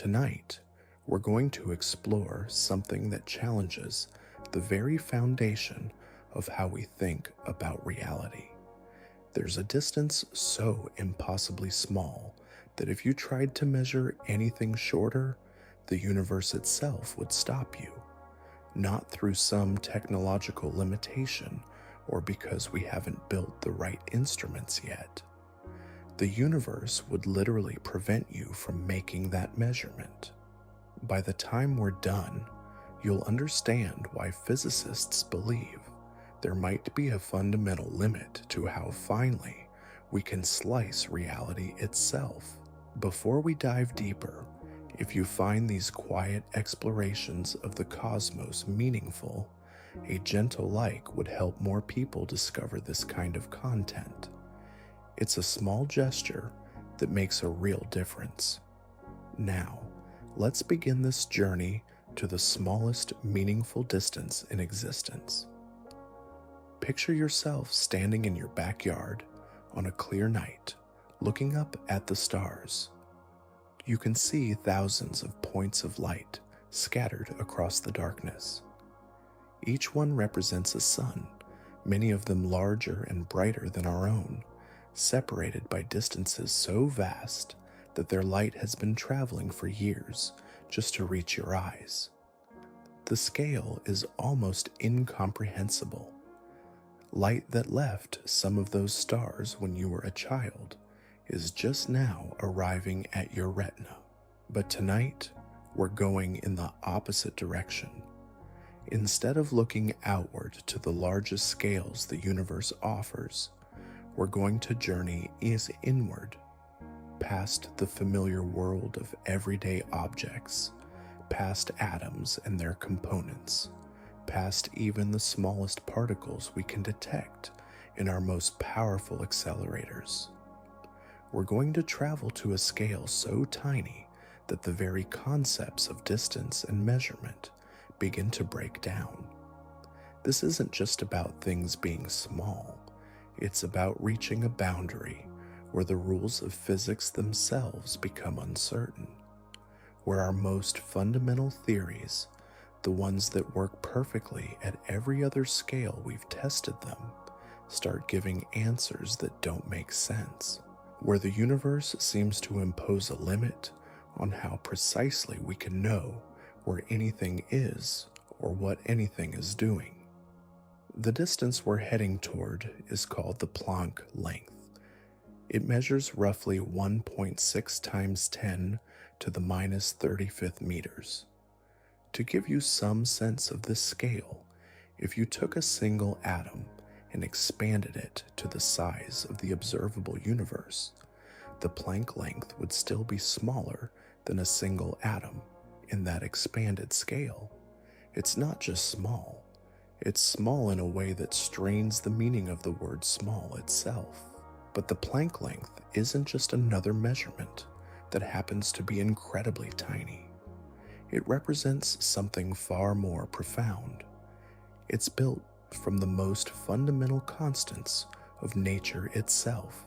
Tonight, we're going to explore something that challenges the very foundation of how we think about reality. There's a distance so impossibly small that if you tried to measure anything shorter, the universe itself would stop you. Not through some technological limitation or because we haven't built the right instruments yet. The universe would literally prevent you from making that measurement. By the time we're done, you'll understand why physicists believe there might be a fundamental limit to how finely we can slice reality itself. Before we dive deeper, if you find these quiet explorations of the cosmos meaningful, a gentle like would help more people discover this kind of content. It's a small gesture that makes a real difference. Now, let's begin this journey to the smallest meaningful distance in existence. Picture yourself standing in your backyard on a clear night, looking up at the stars. You can see thousands of points of light scattered across the darkness. Each one represents a sun, many of them larger and brighter than our own, separated by distances so vast that their light has been traveling for years just to reach your eyes. The scale is almost incomprehensible. Light that left some of those stars when you were a child is just now arriving at your retina. But tonight, we're going in the opposite direction. Instead of looking outward to the largest scales the universe offers, we're going to journey inward, past the familiar world of everyday objects, past atoms and their components, past even the smallest particles we can detect in our most powerful accelerators. We're going to travel to a scale so tiny that the very concepts of distance and measurement begin to break down. This isn't just about things being small. It's about reaching a boundary where the rules of physics themselves become uncertain, where our most fundamental theories, the ones that work perfectly at every other scale we've tested them, start giving answers that don't make sense, where the universe seems to impose a limit on how precisely we can know where anything is or what anything is doing. The distance we're heading toward is called the Planck length. It measures roughly 1.6 times 10 to the minus 35th meters. To give you some sense of this scale, if you took a single atom and expanded it to the size of the observable universe, the Planck length would still be smaller than a single atom in that expanded scale. It's not just small. It's small in a way that strains the meaning of the word small itself. But the Planck length isn't just another measurement that happens to be incredibly tiny. It represents something far more profound. It's built from the most fundamental constants of nature itself.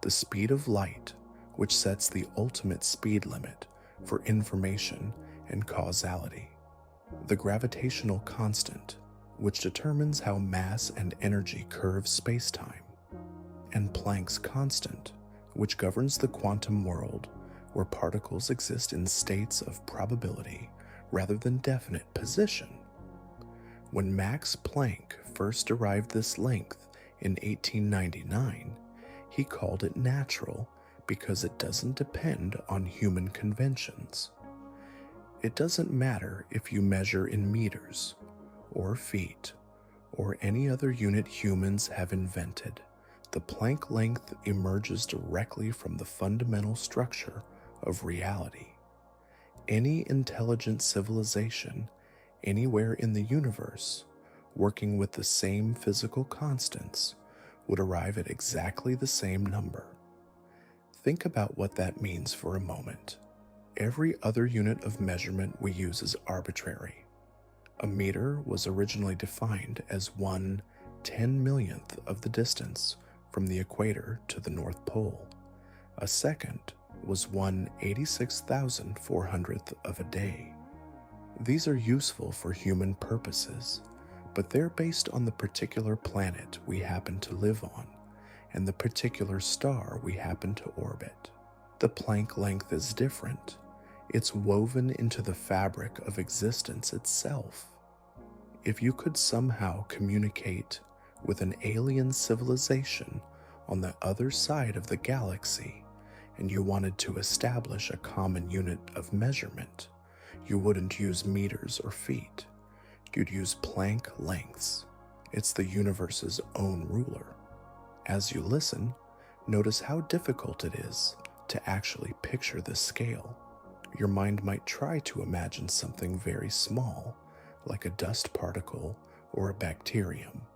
The speed of light, which sets the ultimate speed limit for information and causality. The gravitational constant, which determines how mass and energy curve spacetime, and Planck's constant, which governs the quantum world where particles exist in states of probability rather than definite position. When Max Planck first derived this length in 1899, he called it natural because it doesn't depend on human conventions. It doesn't matter if you measure in meters, or feet, or any other unit humans have invented. The Planck length emerges directly from the fundamental structure of reality. Any intelligent civilization, anywhere in the universe, working with the same physical constants, would arrive at exactly the same number. Think about what that means for a moment. Every other unit of measurement we use is arbitrary. A meter was originally defined as 1/10,000,000th of the distance from the equator to the North Pole. A second was 1/86,400th of a day. These are useful for human purposes, but they're based on the particular planet we happen to live on and the particular star we happen to orbit. The Planck length is different. It's woven into the fabric of existence itself. If you could somehow communicate with an alien civilization on the other side of the galaxy, and you wanted to establish a common unit of measurement, you wouldn't use meters or feet. You'd use Planck lengths. It's the universe's own ruler. As you listen, notice how difficult it is to actually picture this scale. Your mind might try to imagine something very small, like a dust particle or a bacterium.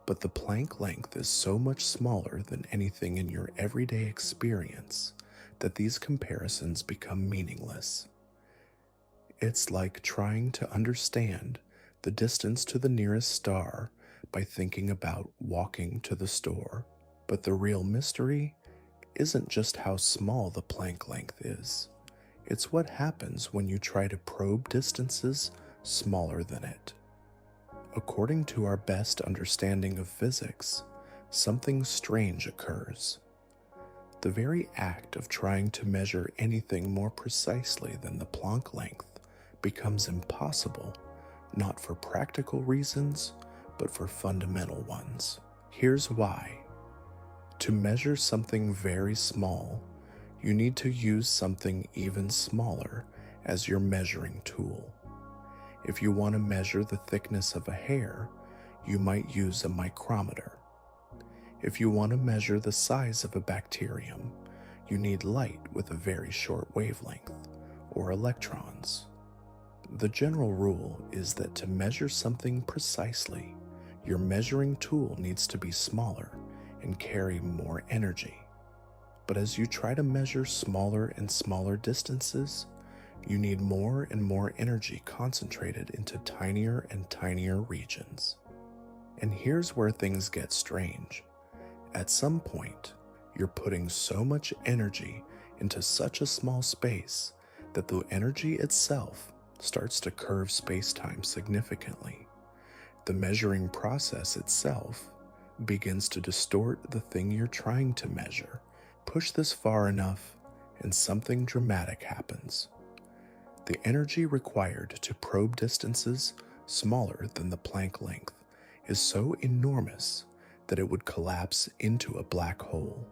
But the Planck length is so much smaller than anything in your everyday experience that these comparisons become meaningless. It's like trying to understand the distance to the nearest star by thinking about walking to the store. But the real mystery isn't just how small the Planck length is. It's what happens when you try to probe distances smaller than it. According to our best understanding of physics, something strange occurs. The very act of trying to measure anything more precisely than the Planck length becomes impossible, not for practical reasons, but for fundamental ones. Here's why. To measure something very small, you need to use something even smaller as your measuring tool. If you want to measure the thickness of a hair, you might use a micrometer. If you want to measure the size of a bacterium, you need light with a very short wavelength, or electrons. The general rule is that to measure something precisely, your measuring tool needs to be smaller and carry more energy. But as you try to measure smaller and smaller distances, you need more and more energy concentrated into tinier and tinier regions. And here's where things get strange. At some point, you're putting so much energy into such a small space that the energy itself starts to curve spacetime significantly. The measuring process itself begins to distort the thing you're trying to measure. Push this far enough, and something dramatic happens. The energy required to probe distances smaller than the Planck length is so enormous that it would collapse into a black hole.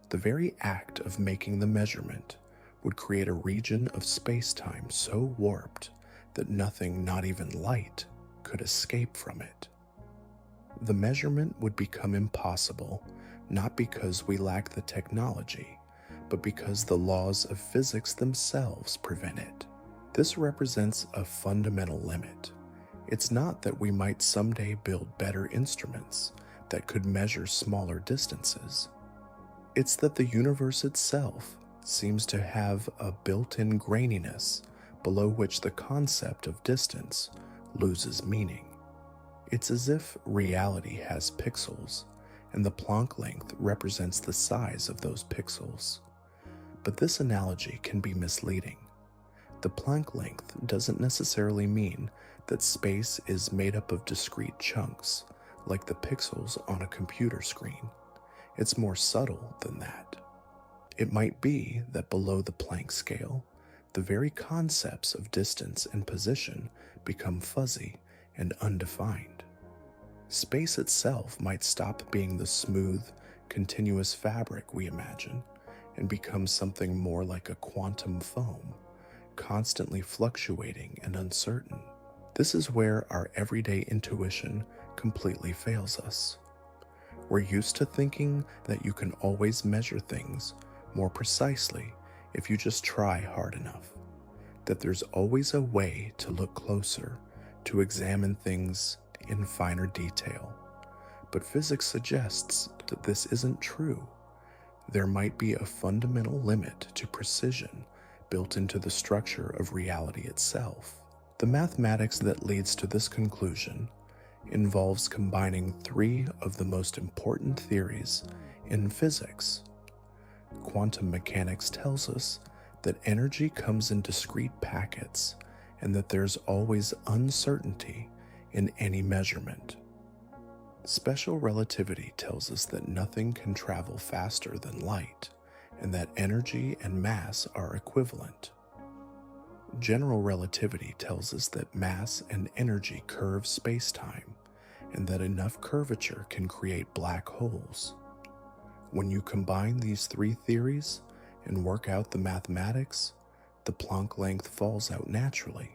The very act of making the measurement would create a region of space-time so warped that nothing, not even light, could escape from it. The measurement would become impossible, not because we lack the technology, but because the laws of physics themselves prevent it. This represents a fundamental limit. It's not that we might someday build better instruments that could measure smaller distances. It's that the universe itself seems to have a built-in graininess below which the concept of distance loses meaning. It's as if reality has pixels, and the Planck length represents the size of those pixels. But this analogy can be misleading. The Planck length doesn't necessarily mean that space is made up of discrete chunks, like the pixels on a computer screen. It's more subtle than that. It might be that below the Planck scale, the very concepts of distance and position become fuzzy and undefined. Space itself might stop being the smooth, continuous fabric we imagine and become something more like a quantum foam, constantly fluctuating and uncertain. This is where our everyday intuition completely fails us. We're used to thinking that you can always measure things more precisely if you just try hard enough, that there's always a way to look closer, to examine things in finer detail. But physics suggests that this isn't true. There might be a fundamental limit to precision built into the structure of reality itself. The mathematics that leads to this conclusion involves combining three of the most important theories in physics. Quantum mechanics tells us that energy comes in discrete packets and that there's always uncertainty in any measurement. Special relativity tells us that nothing can travel faster than light and that energy and mass are equivalent. General relativity tells us that mass and energy curve spacetime and that enough curvature can create black holes. When you combine these three theories and work out the mathematics, the Planck length falls out naturally.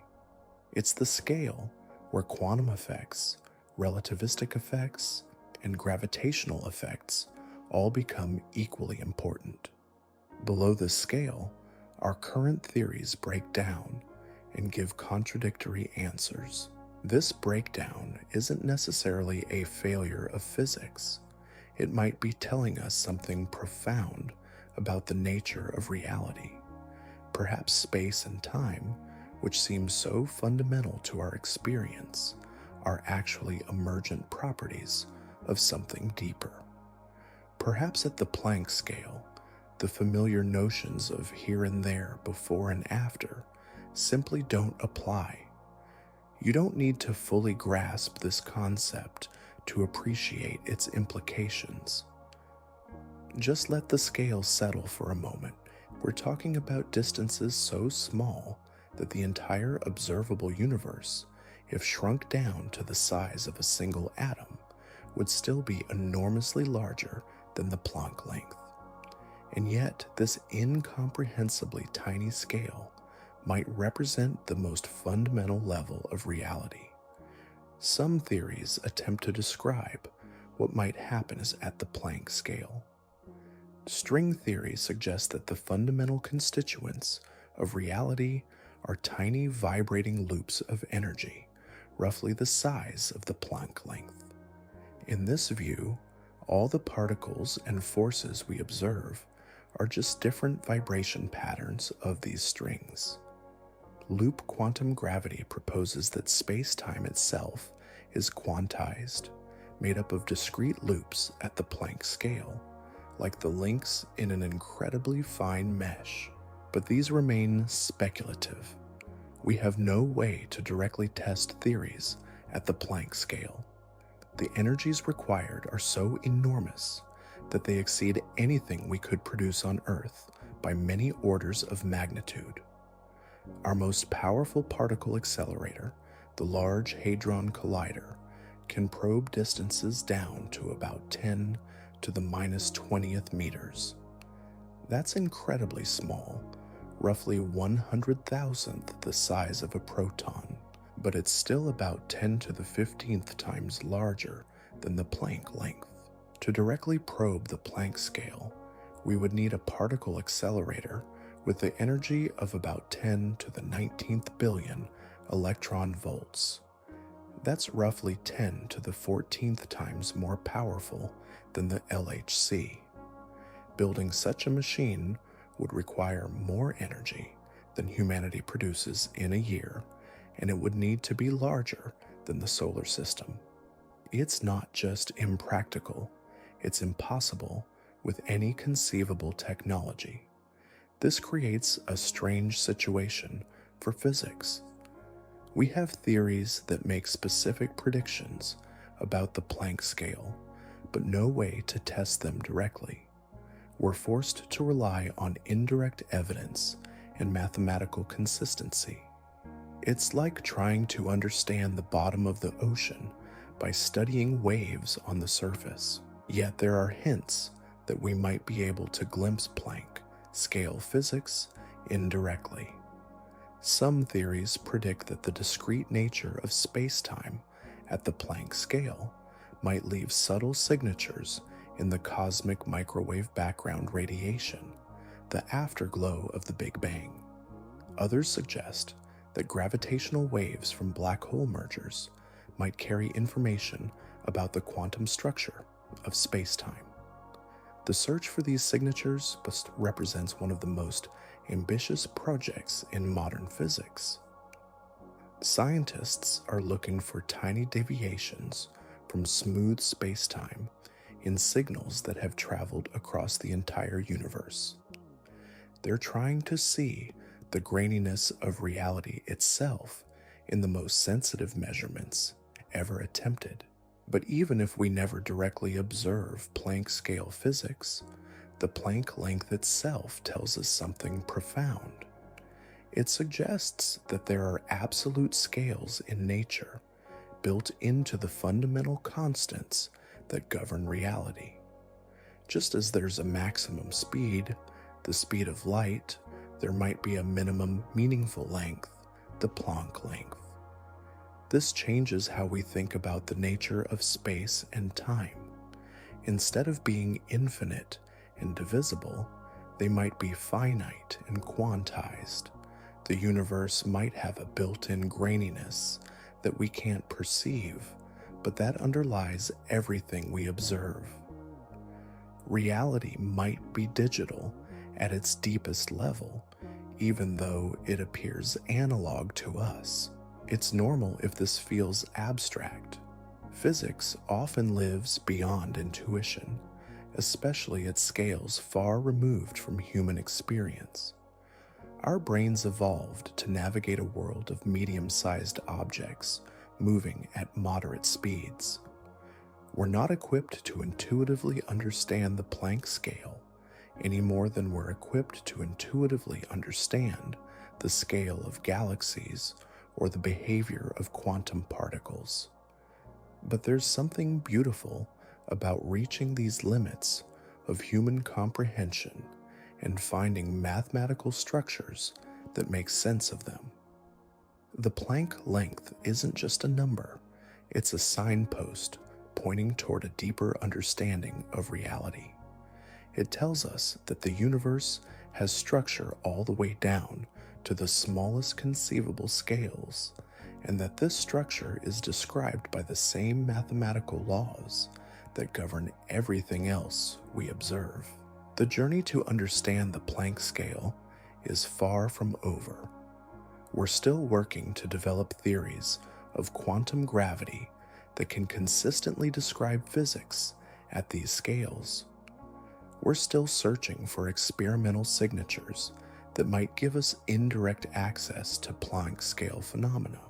It's the scale where quantum effects, relativistic effects, and gravitational effects all become equally important. Below this scale, our current theories break down and give contradictory answers. This breakdown isn't necessarily a failure of physics. It might be telling us something profound about the nature of reality. Perhaps space and time, which seem so fundamental to our experience, are actually emergent properties of something deeper. Perhaps at the Planck scale, the familiar notions of here and there, before and after, simply don't apply. You don't need to fully grasp this concept to appreciate its implications. Just let the scale settle for a moment. We're talking about distances so small that the entire observable universe, if shrunk down to the size of a single atom, would still be enormously larger than the Planck length. And yet, this incomprehensibly tiny scale might represent the most fundamental level of reality. Some theories attempt to describe what might happen at the Planck scale. String theory suggests that the fundamental constituents of reality are tiny vibrating loops of energy, roughly the size of the Planck length. In this view, all the particles and forces we observe are just different vibration patterns of these strings. Loop quantum gravity proposes that space-time itself is quantized, made up of discrete loops at the Planck scale, like the links in an incredibly fine mesh. But these remain speculative. We have no way to directly test theories at the Planck scale. The energies required are so enormous that they exceed anything we could produce on Earth by many orders of magnitude. Our most powerful particle accelerator, the Large Hadron Collider, can probe distances down to about 10 to the minus 20th meters. That's incredibly small, roughly 100,000th the size of a proton, but it's still about 10 to the 15th times larger than the Planck length. To directly probe the Planck scale, we would need a particle accelerator with the energy of about 10 to the 19th billion electron volts. That's roughly 10 to the 14th times more powerful than the LHC. Building such a machine would require more energy than humanity produces in a year, and it would need to be larger than the solar system. It's not just impractical, it's impossible with any conceivable technology. This creates a strange situation for physics. We have theories that make specific predictions about the Planck scale, but no way to test them directly. We're forced to rely on indirect evidence and mathematical consistency. It's like trying to understand the bottom of the ocean by studying waves on the surface. Yet there are hints that we might be able to glimpse Planck scale physics indirectly. Some theories predict that the discrete nature of space-time at the Planck scale might leave subtle signatures in the cosmic microwave background radiation, the afterglow of the Big Bang. Others suggest that gravitational waves from black hole mergers might carry information about the quantum structure of space-time. The search for these signatures represents one of the most ambitious projects in modern physics. Scientists are looking for tiny deviations from smooth space-time in signals that have traveled across the entire universe. They're trying to see the graininess of reality itself in the most sensitive measurements ever attempted. But even if we never directly observe Planck scale physics, the Planck length itself tells us something profound. It suggests that there are absolute scales in nature built into the fundamental constants that govern reality. Just as there's a maximum speed, the speed of light, there might be a minimum meaningful length, the Planck length. This changes how we think about the nature of space and time. Instead of being infinite and divisible, they might be finite and quantized. The universe might have a built-in graininess that we can't perceive, but that underlies everything we observe. Reality might be digital at its deepest level, even though it appears analog to us. It's normal if this feels abstract. Physics often lives beyond intuition, especially at scales far removed from human experience. Our brains evolved to navigate a world of medium-sized objects moving at moderate speeds. We're not equipped to intuitively understand the Planck scale any more than we're equipped to intuitively understand the scale of galaxies or the behavior of quantum particles. But there's something beautiful about reaching these limits of human comprehension and finding mathematical structures that make sense of them. The Planck length isn't just a number, it's a signpost pointing toward a deeper understanding of reality. It tells us that the universe has structure all the way down to the smallest conceivable scales, and that this structure is described by the same mathematical laws that govern everything else we observe. The journey to understand the Planck scale is far from over. We're still working to develop theories of quantum gravity that can consistently describe physics at these scales. We're still searching for experimental signatures that might give us indirect access to Planck scale phenomena,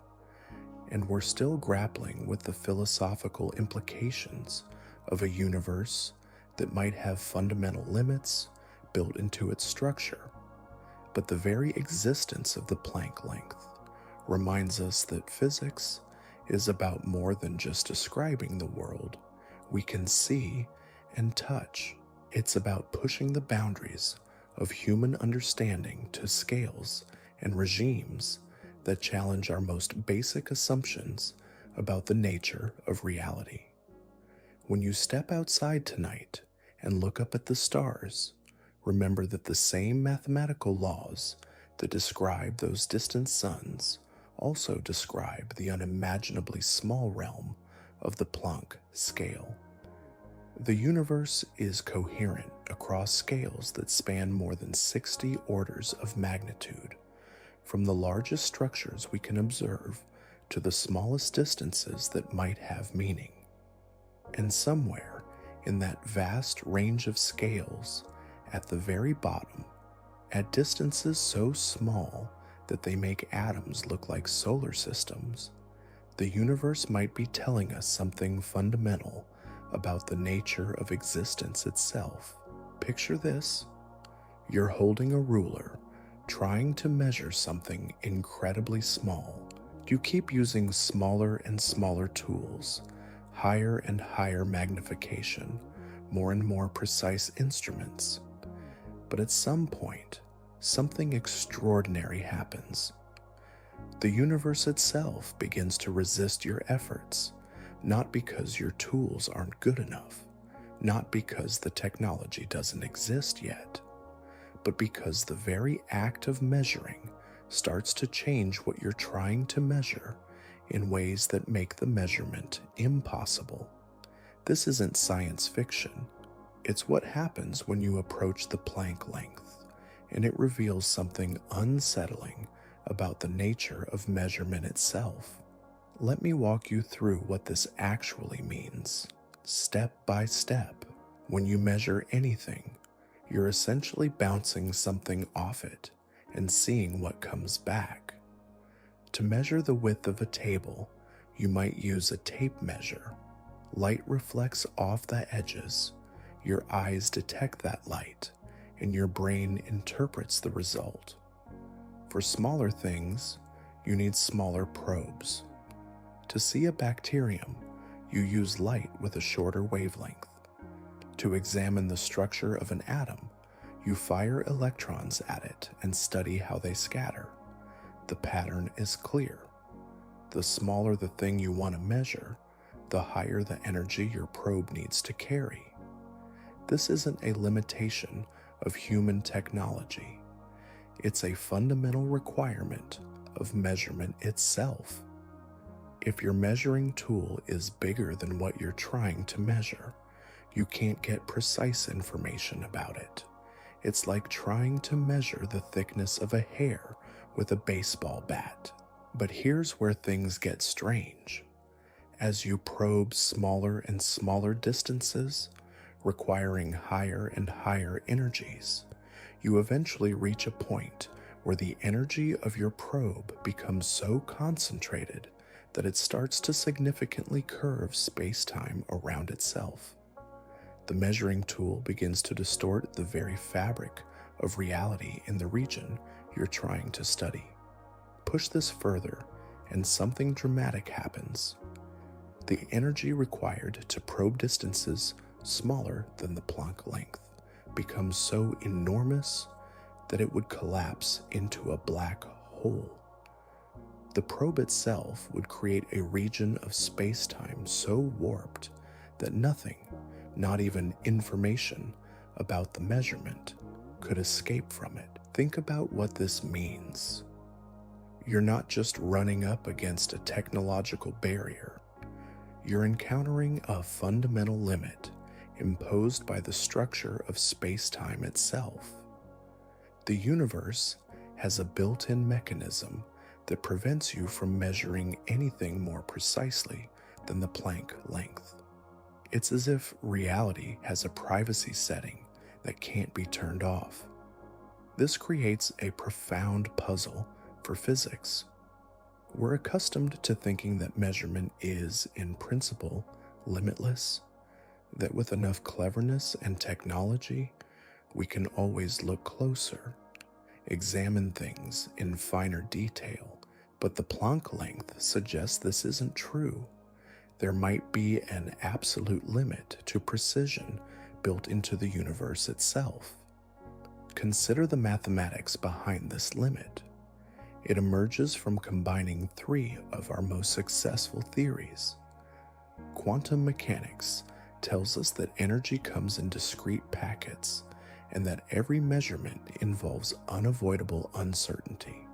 and we're still grappling with the philosophical implications of a universe that might have fundamental limits built into its structure. But the very existence of the Planck length reminds us that physics is about more than just describing the world we can see and touch. It's about pushing the boundaries of human understanding to scales and regimes that challenge our most basic assumptions about the nature of reality. When you step outside tonight and look up at the stars, remember that the same mathematical laws that describe those distant suns also describe the unimaginably small realm of the Planck scale. The universe is coherent across scales that span more than 60 orders of magnitude, from the largest structures we can observe to the smallest distances that might have meaning. And somewhere in that vast range of scales, at the very bottom, at distances so small that they make atoms look like solar systems, the universe might be telling us something fundamental about the nature of existence itself. Picture this. You're holding a ruler, trying to measure something incredibly small. You keep using smaller and smaller tools, higher and higher magnification, more and more precise instruments. But at some point, something extraordinary happens. The universe itself begins to resist your efforts, not because your tools aren't good enough, not because the technology doesn't exist yet, but because the very act of measuring starts to change what you're trying to measure in ways that make the measurement impossible. This isn't science fiction. It's what happens when you approach the Planck length, and it reveals something unsettling about the nature of measurement itself. Let me walk you through what this actually means. step by step. When you measure anything, you're essentially bouncing something off it and seeing what comes back. To measure the width of a table, you might use a tape measure. Light reflects off the edges. Your eyes detect that light, and your brain interprets the result. For smaller things, you need smaller probes. To see a bacterium, you use light with a shorter wavelength. To examine the structure of an atom, you fire electrons at it and study how they scatter. The pattern is clear. The smaller the thing you want to measure, the higher the energy your probe needs to carry. This isn't a limitation of human technology. It's a fundamental requirement of measurement itself. If your measuring tool is bigger than what you're trying to measure, you can't get precise information about it. It's like trying to measure the thickness of a hair with a baseball bat. But here's where things get strange. As you probe smaller and smaller distances, requiring higher and higher energies, you eventually reach a point where the energy of your probe becomes so concentrated that it starts to significantly curve space-time around itself. The measuring tool begins to distort the very fabric of reality in the region you're trying to study. Push this further, and something dramatic happens. The energy required to probe distances smaller than the Planck length becomes so enormous that it would collapse into a black hole. The probe itself would create a region of space-time so warped that nothing, not even information about the measurement, could escape from it. Think about what this means. You're not just running up against a technological barrier. You're encountering a fundamental limit imposed by the structure of space-time itself. The universe has a built-in mechanism that prevents you from measuring anything more precisely than the Planck length. It's as if reality has a privacy setting that can't be turned off. This creates a profound puzzle for physics. We're accustomed to thinking that measurement is, in principle, limitless, that with enough cleverness and technology, we can always look closer, examine things in finer detail. But the Planck length suggests this isn't true. There might be an absolute limit to precision built into the universe itself. Consider the mathematics behind this limit. It emerges from combining three of our most successful theories. Quantum mechanics tells us that energy comes in discrete packets and that every measurement involves unavoidable uncertainty.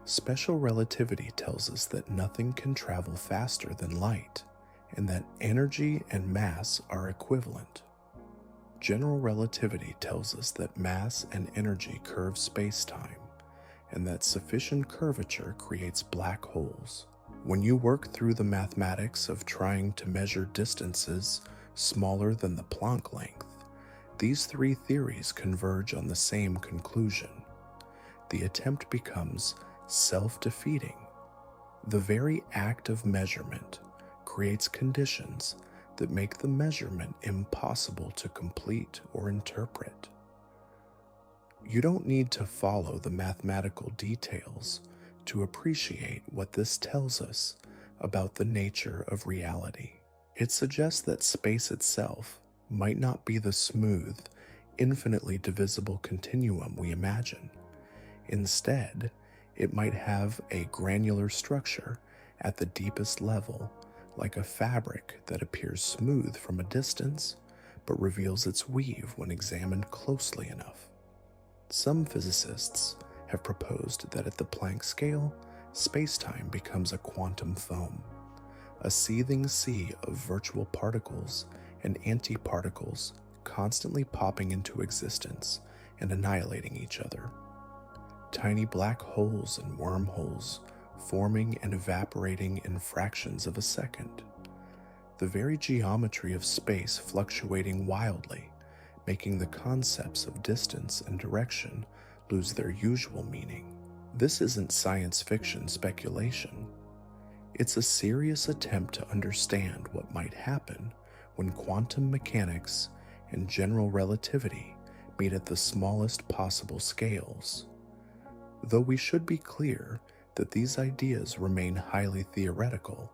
Special relativity tells us that nothing can travel faster than light and that energy and mass are equivalent. General relativity tells us that mass and energy curve space-time and that sufficient curvature creates black holes. When you work through the mathematics of trying to measure distances smaller than the Planck length, these three theories converge on the same conclusion. The attempt becomes self-defeating. The very act of measurement creates conditions that make the measurement impossible to complete or interpret. You don't need to follow the mathematical details to appreciate what this tells us about the nature of reality. It suggests that space itself might not be the smooth, infinitely divisible continuum we imagine. Instead, it might have a granular structure at the deepest level, like a fabric that appears smooth from a distance, but reveals its weave when examined closely enough. Some physicists have proposed that at the Planck scale, space-time becomes a quantum foam, a seething sea of virtual particles and antiparticles constantly popping into existence and annihilating each other. Tiny black holes and wormholes forming and evaporating in fractions of a second. the very geometry of space fluctuating wildly, making the concepts of distance and direction lose their usual meaning. This isn't science fiction speculation. It's a serious attempt to understand what might happen when quantum mechanics and general relativity meet at the smallest possible scales. Though we should be clear that these ideas remain highly theoretical,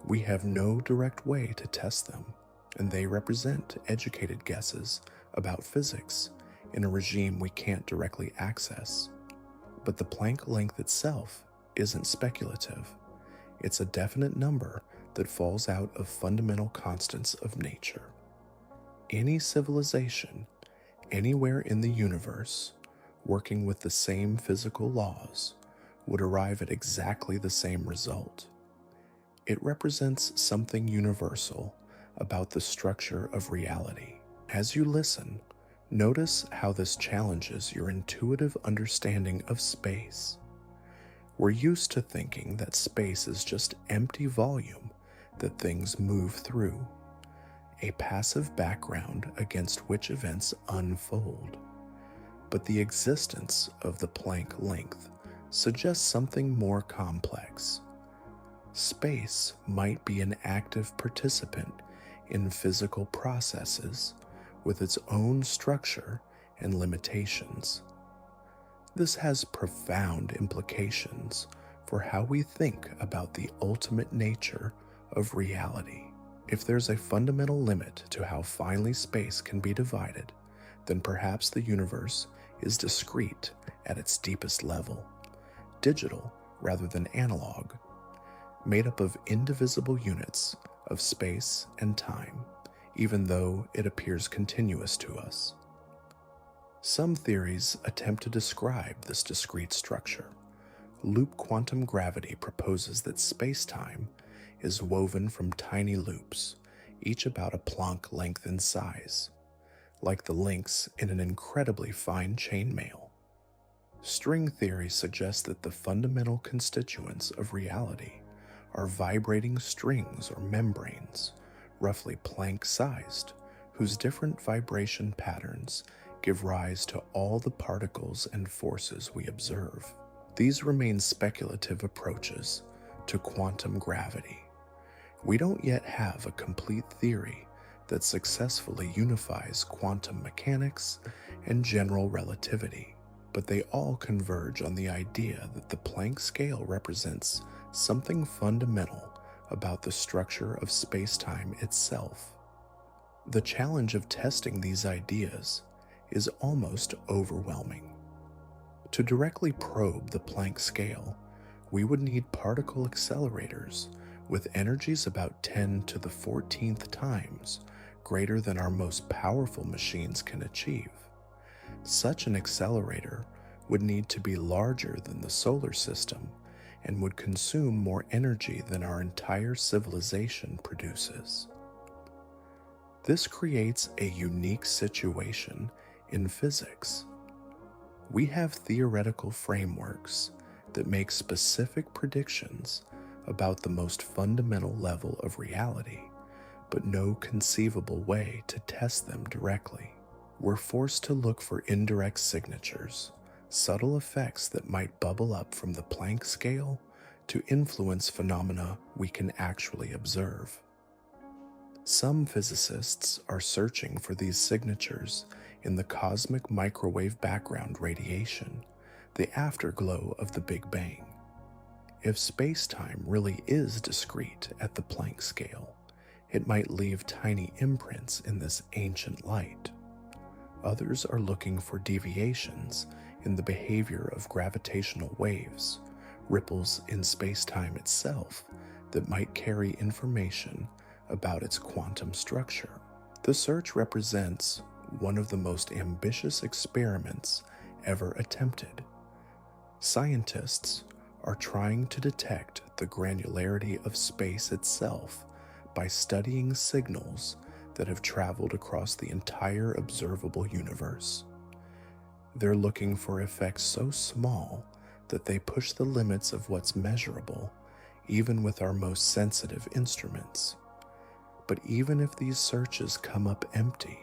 we have no direct way to test them, and they represent educated guesses about physics in a regime we can't directly access. But the Planck length itself isn't speculative. It's a definite number that falls out of fundamental constants of nature. Any civilization, anywhere in the universe, working with the same physical laws, would arrive at exactly the same result. It represents something universal about the structure of reality. As you listen, notice how this challenges your intuitive understanding of space. We're used to thinking that space is just empty volume that things move through, a passive background against which events unfold. But the existence of the Planck length suggests something more complex. Space might be an active participant in physical processes with its own structure and limitations. This has profound implications for how we think about the ultimate nature of reality. If there's a fundamental limit to how finely space can be divided, then perhaps the universe is discrete at its deepest level, digital rather than analog, made up of indivisible units of space and time, even though it appears continuous to us. Some theories attempt to describe this discrete structure. Loop quantum gravity proposes that space-time is woven from tiny loops, each about a Planck length in size, like the links in an incredibly fine chainmail. String theory suggests that the fundamental constituents of reality are vibrating strings or membranes, roughly Planck-sized, whose different vibration patterns give rise to all the particles and forces we observe. These remain speculative approaches to quantum gravity. We don't yet have a complete theory that successfully unifies quantum mechanics and general relativity, but they all converge on the idea that the Planck scale represents something fundamental about the structure of space-time itself. The challenge of testing these ideas is almost overwhelming. To directly probe the Planck scale, we would need particle accelerators with energies about 10 to the 14th times greater than our most powerful machines can achieve. Such an accelerator would need to be larger than the solar system and would consume more energy than our entire civilization produces. This creates a unique situation in physics. We have theoretical frameworks that make specific predictions about the most fundamental level of reality, but no conceivable way to test them directly. We're forced to look for indirect signatures, subtle effects that might bubble up from the Planck scale to influence phenomena we can actually observe. Some physicists are searching for these signatures in the cosmic microwave background radiation, the afterglow of the Big Bang. If space-time really is discrete at the Planck scale, it might leave tiny imprints in this ancient light. Others are looking for deviations in the behavior of gravitational waves, ripples in space-time itself that might carry information about its quantum structure. The search represents one of the most ambitious experiments ever attempted. Scientists are trying to detect the granularity of space itself by studying signals that have traveled across the entire observable universe. They're looking for effects so small that they push the limits of what's measurable, even with our most sensitive instruments. But even if these searches come up empty,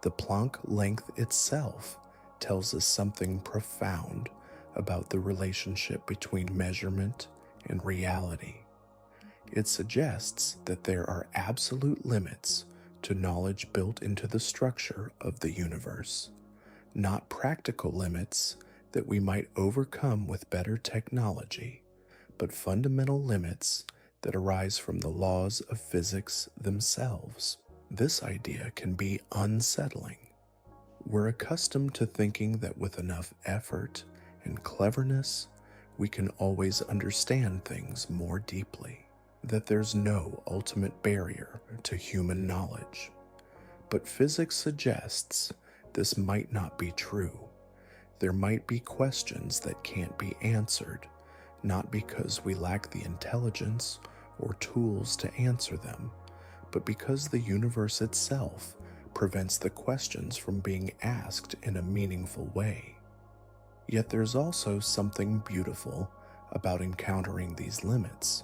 the Planck length itself tells us something profound about the relationship between measurement and reality. It suggests that there are absolute limits to knowledge built into the structure of the universe, not practical limits that we might overcome with better technology, but fundamental limits that arise from the laws of physics themselves. This idea can be unsettling. We're accustomed to thinking that with enough effort and cleverness, we can always understand things more deeply, that there's no ultimate barrier to human knowledge. But physics suggests this might not be true. There might be questions that can't be answered, not because we lack the intelligence or tools to answer them, but because the universe itself prevents the questions from being asked in a meaningful way. Yet there's also something beautiful about encountering these limits.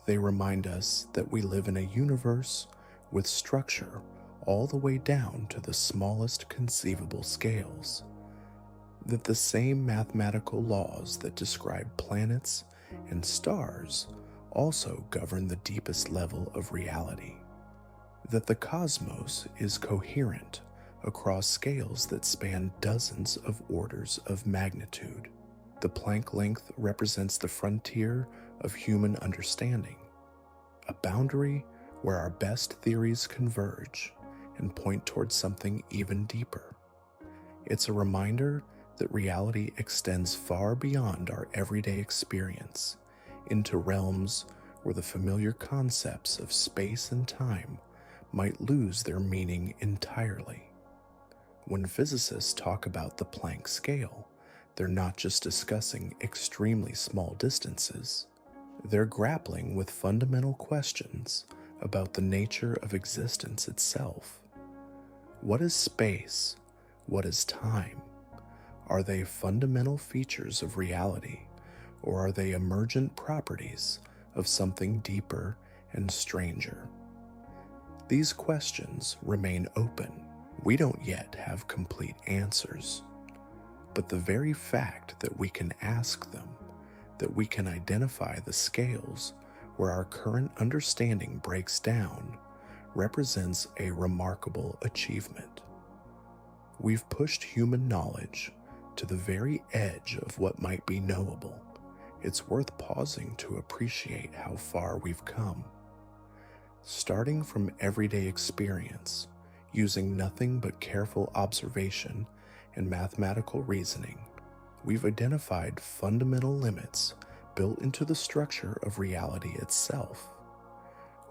They remind us that we live in a universe with structure all the way down to the smallest conceivable scales, that the same mathematical laws that describe planets and stars also govern the deepest level of reality, that the cosmos is coherent across scales that span dozens of orders of magnitude. The Planck length represents the frontier of human understanding, a boundary where our best theories converge and point towards something even deeper. It's a reminder that reality extends far beyond our everyday experience, into realms where the familiar concepts of space and time might lose their meaning entirely. When physicists talk about the Planck scale, they're not just discussing extremely small distances. They're grappling with fundamental questions about the nature of existence itself. What is space? What is time? Are they fundamental features of reality, or are they emergent properties of something deeper and stranger? These questions remain open. We don't yet have complete answers, but the very fact that we can ask them, that we can identify the scales where our current understanding breaks down, represents a remarkable achievement. We've pushed human knowledge to the very edge of what might be knowable. It's worth pausing to appreciate how far we've come. Starting from everyday experience, using nothing but careful observation and mathematical reasoning, we've identified fundamental limits built into the structure of reality itself.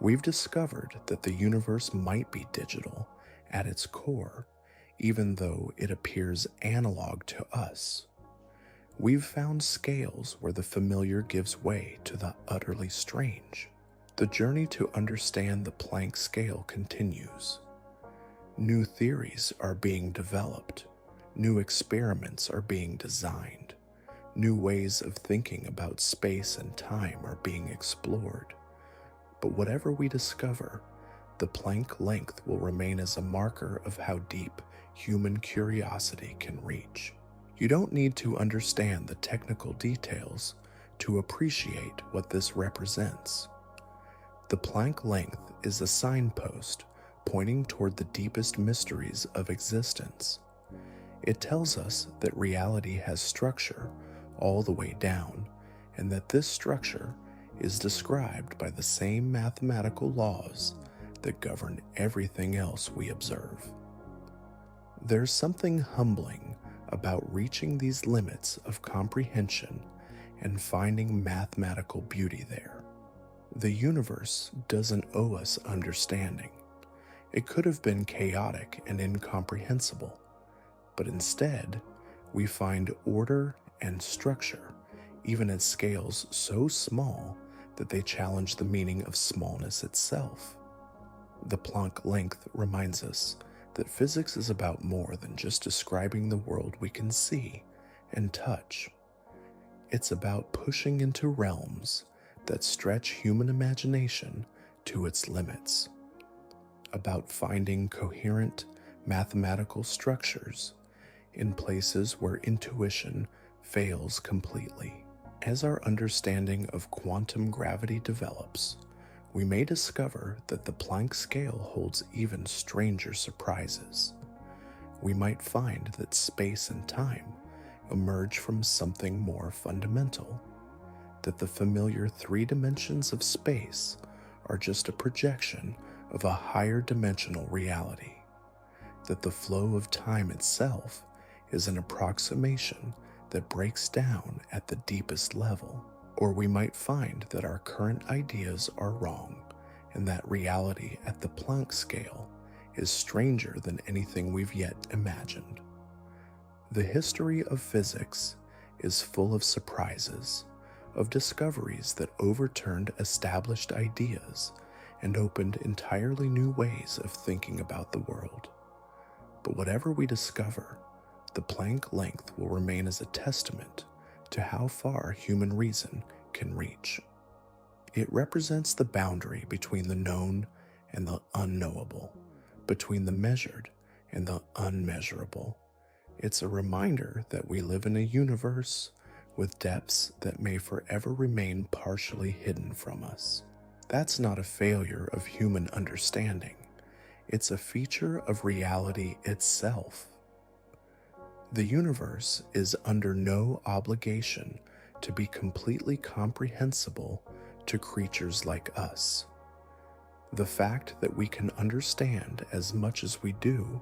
We've discovered that the universe might be digital at its core, even though it appears analog to us. We've found scales where the familiar gives way to the utterly strange. The journey to understand the Planck scale continues. New theories are being developed. New experiments are being designed. New ways of thinking about space and time are being explored. But whatever we discover, the Planck length will remain as a marker of how deep human curiosity can reach. You don't need to understand the technical details to appreciate what this represents. The Planck length is a signpost pointing toward the deepest mysteries of existence. It tells us that reality has structure all the way down, and that this structure is described by the same mathematical laws that govern everything else we observe. There's something humbling about reaching these limits of comprehension and finding mathematical beauty there. The universe doesn't owe us understanding. It could have been chaotic and incomprehensible, but instead, we find order and structure, even at scales so small that they challenge the meaning of smallness itself. The Planck length reminds us that physics is about more than just describing the world we can see and touch. It's about pushing into realms that stretch human imagination to its limits. about finding coherent mathematical structures in places where intuition fails completely. As our understanding of quantum gravity develops, we may discover that the Planck scale holds even stranger surprises. We might find that space and time emerge from something more fundamental, that the familiar three dimensions of space are just a projection of a higher dimensional reality, that the flow of time itself is an approximation that breaks down at the deepest level. Or we might find that our current ideas are wrong and that reality at the Planck scale is stranger than anything we've yet imagined. The history of physics is full of surprises, of discoveries that overturned established ideas and opened entirely new ways of thinking about the world. But whatever we discover, the Planck length will remain as a testament to how far human reason can reach. It represents the boundary between the known and the unknowable, between the measured and the unmeasurable. It's a reminder that we live in a universe with depths that may forever remain partially hidden from us. That's not a failure of human understanding. It's a feature of reality itself. The universe is under no obligation to be completely comprehensible to creatures like us. The fact that we can understand as much as we do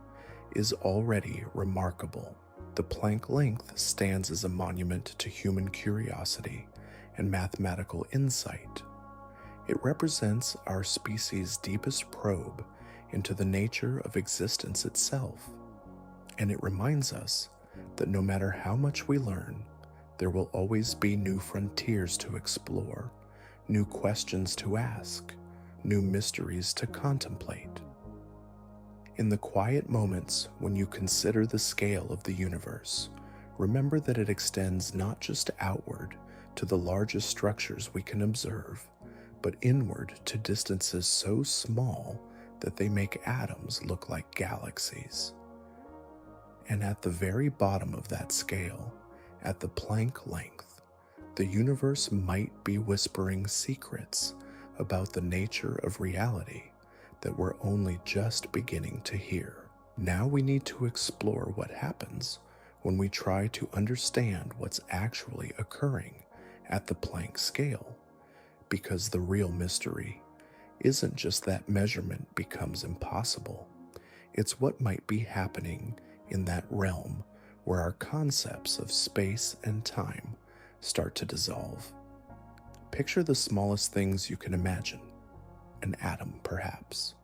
is already remarkable. The Planck length stands as a monument to human curiosity and mathematical insight. It represents our species' deepest probe into the nature of existence itself, and it reminds us that no matter how much we learn, there will always be new frontiers to explore, new questions to ask, new mysteries to contemplate. In the quiet moments when you consider the scale of the universe, remember that it extends not just outward to the largest structures we can observe, but inward to distances so small that they make atoms look like galaxies. And at the very bottom of that scale, at the Planck length, the universe might be whispering secrets about the nature of reality that we're only just beginning to hear. Now we need to explore what happens when we try to understand what's actually occurring at the Planck scale, because the real mystery isn't just that measurement becomes impossible. It's what might be happening in that realm where our concepts of space and time start to dissolve. Picture the smallest things you can imagine. An atom, perhaps.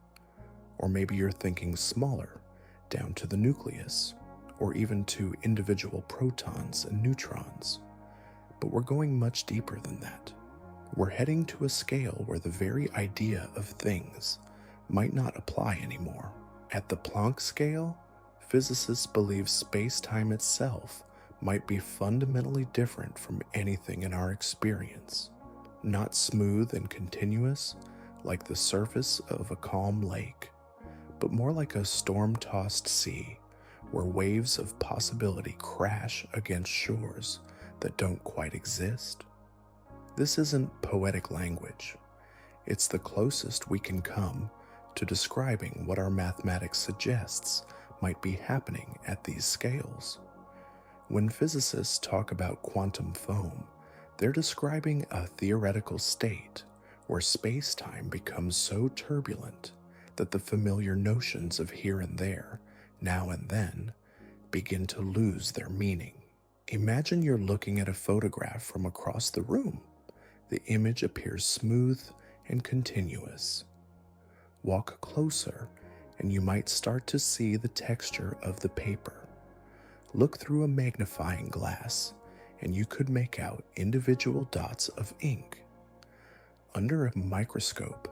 Or maybe you're thinking smaller, down to the nucleus, or even to individual protons and neutrons. But we're going much deeper than that. We're heading to a scale where the very idea of things might not apply anymore. At the Planck scale, physicists believe space-time itself might be fundamentally different from anything in our experience. Not smooth and continuous like the surface of a calm lake, but more like a storm-tossed sea where waves of possibility crash against shores that don't quite exist. This isn't poetic language. It's the closest we can come to describing what our mathematics suggests might be happening at these scales. When physicists talk about quantum foam, they're describing a theoretical state where space-time becomes so turbulent that the familiar notions of here and there, now and then, begin to lose their meaning. Imagine you're looking at a photograph from across the room. The image appears smooth and continuous. Walk closer, and you might start to see the texture of the paper. Look through a magnifying glass, and you could make out individual dots of ink. Under a microscope,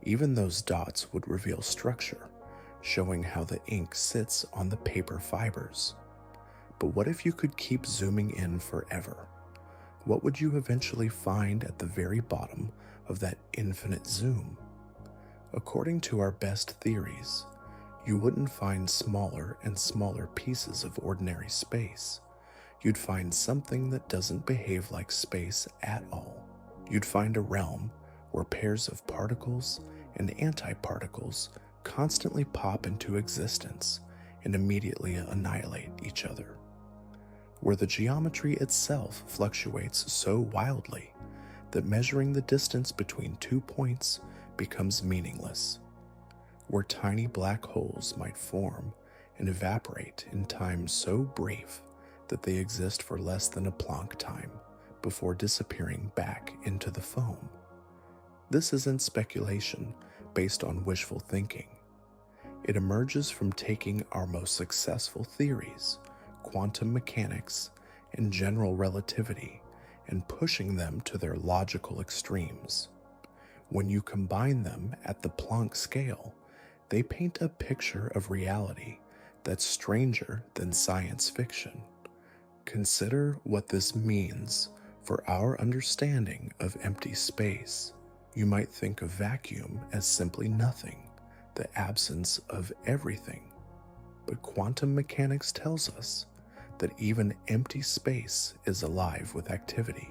even those dots would reveal structure, showing how the ink sits on the paper fibers. But what if you could keep zooming in forever? What would you eventually find at the very bottom of that infinite zoom? According to our best theories, you wouldn't find smaller and smaller pieces of ordinary space. You'd find something that doesn't behave like space at all. You'd find a realm where pairs of particles and antiparticles constantly pop into existence and immediately annihilate each other. Where the geometry itself fluctuates so wildly that measuring the distance between 2 points becomes meaningless. Where tiny black holes might form and evaporate in time so brief that they exist for less than a Planck time before disappearing back into the foam. This isn't speculation based on wishful thinking. It emerges from taking our most successful theories, quantum mechanics and general relativity, and pushing them to their logical extremes. When you combine them at the Planck scale, they paint a picture of reality that's stranger than science fiction. Consider what this means for our understanding of empty space. You might think of vacuum as simply nothing, the absence of everything. But quantum mechanics tells us that even empty space is alive with activity.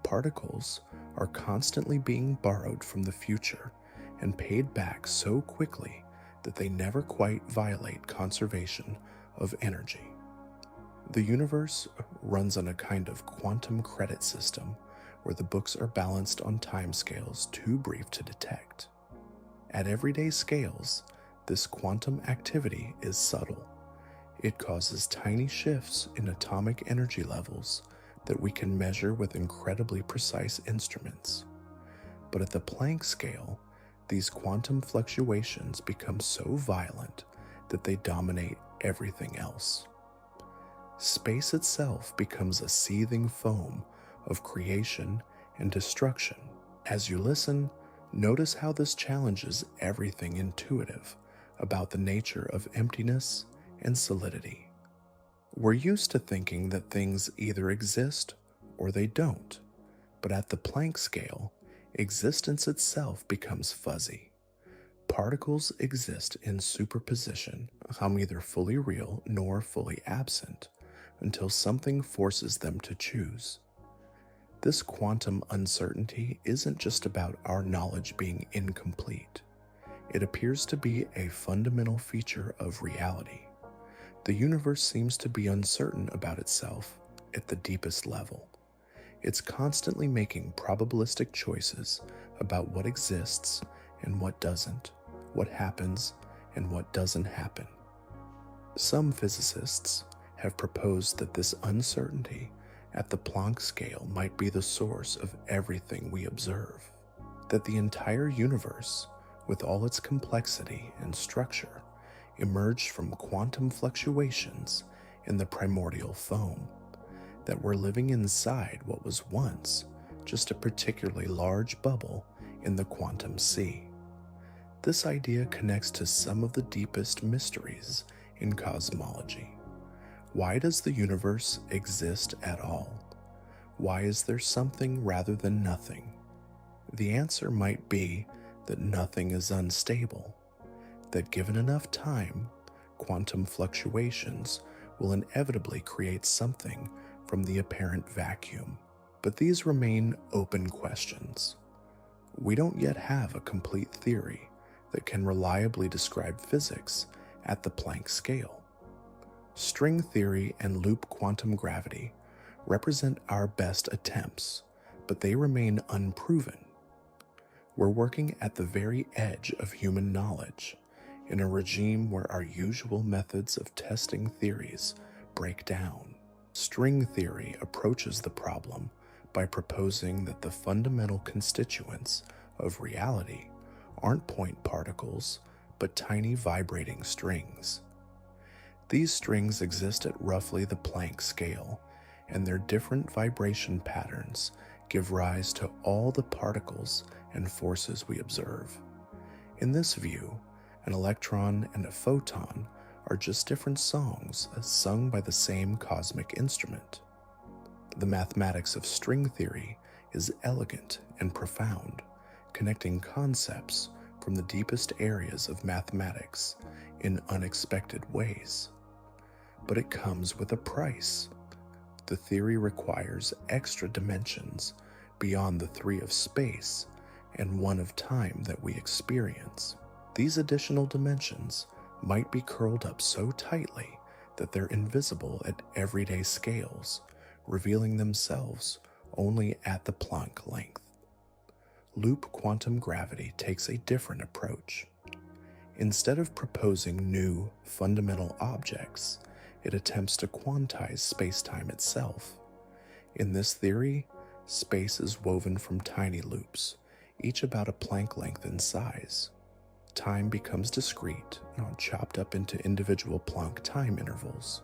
Particles are constantly being borrowed from the future and paid back so quickly that they never quite violate conservation of energy. The universe runs on a kind of quantum credit system where the books are balanced on timescales too brief to detect. At everyday scales, this quantum activity is subtle. It causes tiny shifts in atomic energy levels that we can measure with incredibly precise instruments. But at the Planck scale, these quantum fluctuations become so violent that they dominate everything else. Space itself becomes a seething foam of creation and destruction. As you listen, notice how this challenges everything intuitive about the nature of emptiness and solidity. We're used to thinking that things either exist or they don't, but at the Planck scale, existence itself becomes fuzzy. Particles exist in superposition, neither fully real nor fully absent, until something forces them to choose. This quantum uncertainty isn't just about our knowledge being incomplete. It appears to be a fundamental feature of reality. The universe seems to be uncertain about itself at the deepest level. It's constantly making probabilistic choices about what exists and what doesn't, what happens and what doesn't happen. Some physicists have proposed that this uncertainty at the Planck scale might be the source of everything we observe, that the entire universe, with all its complexity and structure, emerged from quantum fluctuations in the primordial foam, that we're living inside what was once just a particularly large bubble in the quantum sea. This idea connects to some of the deepest mysteries in cosmology. Why does the universe exist at all? Why is there something rather than nothing? The answer might be that nothing is unstable, that given enough time, quantum fluctuations will inevitably create something from the apparent vacuum. But these remain open questions. We don't yet have a complete theory that can reliably describe physics at the Planck scale. String theory and loop quantum gravity represent our best attempts, but they remain unproven. We're working at the very edge of human knowledge, in a regime where our usual methods of testing theories break down. String theory approaches the problem by proposing that the fundamental constituents of reality aren't point particles, but tiny vibrating strings. These strings exist at roughly the Planck scale, and their different vibration patterns give rise to all the particles and forces we observe. In this view, an electron and a photon are just different songs sung by the same cosmic instrument. The mathematics of string theory is elegant and profound, connecting concepts from the deepest areas of mathematics in unexpected ways. But it comes with a price. The theory requires extra dimensions beyond the three of space and one of time that we experience. These additional dimensions might be curled up so tightly that they're invisible at everyday scales, revealing themselves only at the Planck length. Loop quantum gravity takes a different approach. Instead of proposing new, fundamental objects, it attempts to quantize spacetime itself. In this theory, space is woven from tiny loops, each about a Planck length in size. Time becomes discrete, not chopped up into individual Planck time intervals.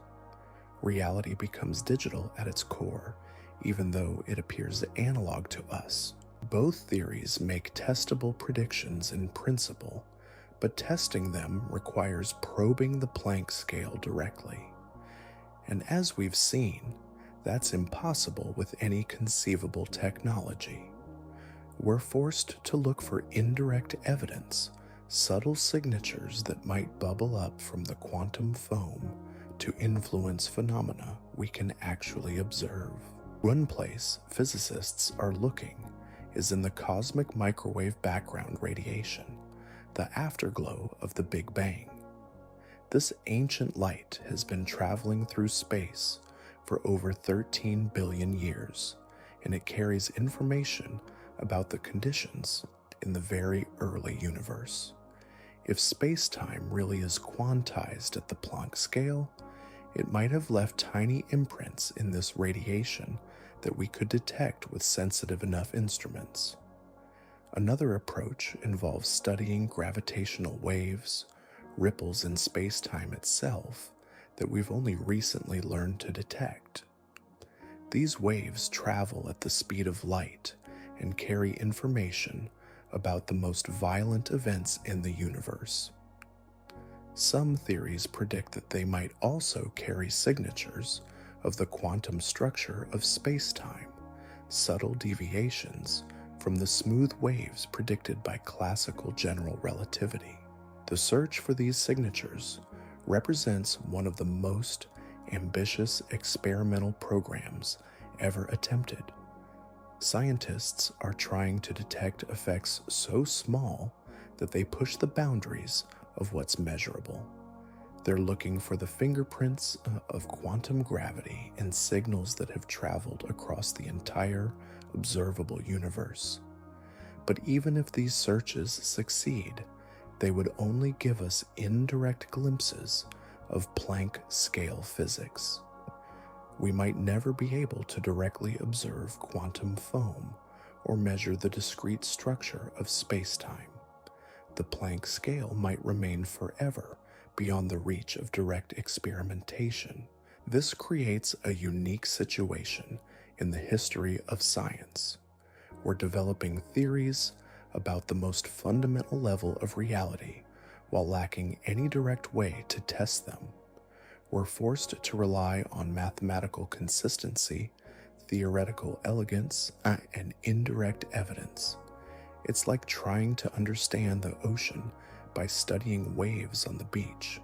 Reality becomes digital at its core, even though it appears analog to us. Both theories make testable predictions in principle, but testing them requires probing the Planck scale directly. And as we've seen, that's impossible with any conceivable technology. We're forced to look for indirect evidence, subtle signatures that might bubble up from the quantum foam to influence phenomena we can actually observe. One place physicists are looking is in the cosmic microwave background radiation, the afterglow of the Big Bang. This ancient light has been traveling through space for over 13 billion years, and it carries information about the conditions in the very early universe. If space-time really is quantized at the Planck scale, it might have left tiny imprints in this radiation that we could detect with sensitive enough instruments. Another approach involves studying gravitational waves, ripples in space-time itself that we've only recently learned to detect. These waves travel at the speed of light and carry information about the most violent events in the universe. Some theories predict that they might also carry signatures of the quantum structure of space-time, subtle deviations from the smooth waves predicted by classical general relativity. The search for these signatures represents one of the most ambitious experimental programs ever attempted. Scientists are trying to detect effects so small that they push the boundaries of what's measurable. They're looking for the fingerprints of quantum gravity in signals that have traveled across the entire observable universe. But even if these searches succeed, they would only give us indirect glimpses of Planck scale physics. We might never be able to directly observe quantum foam or measure the discrete structure of spacetime. The Planck scale might remain forever beyond the reach of direct experimentation. This creates a unique situation in the history of science. We're developing theories about the most fundamental level of reality while lacking any direct way to test them. We're forced to rely on mathematical consistency, theoretical elegance, and indirect evidence. It's like trying to understand the ocean by studying waves on the beach.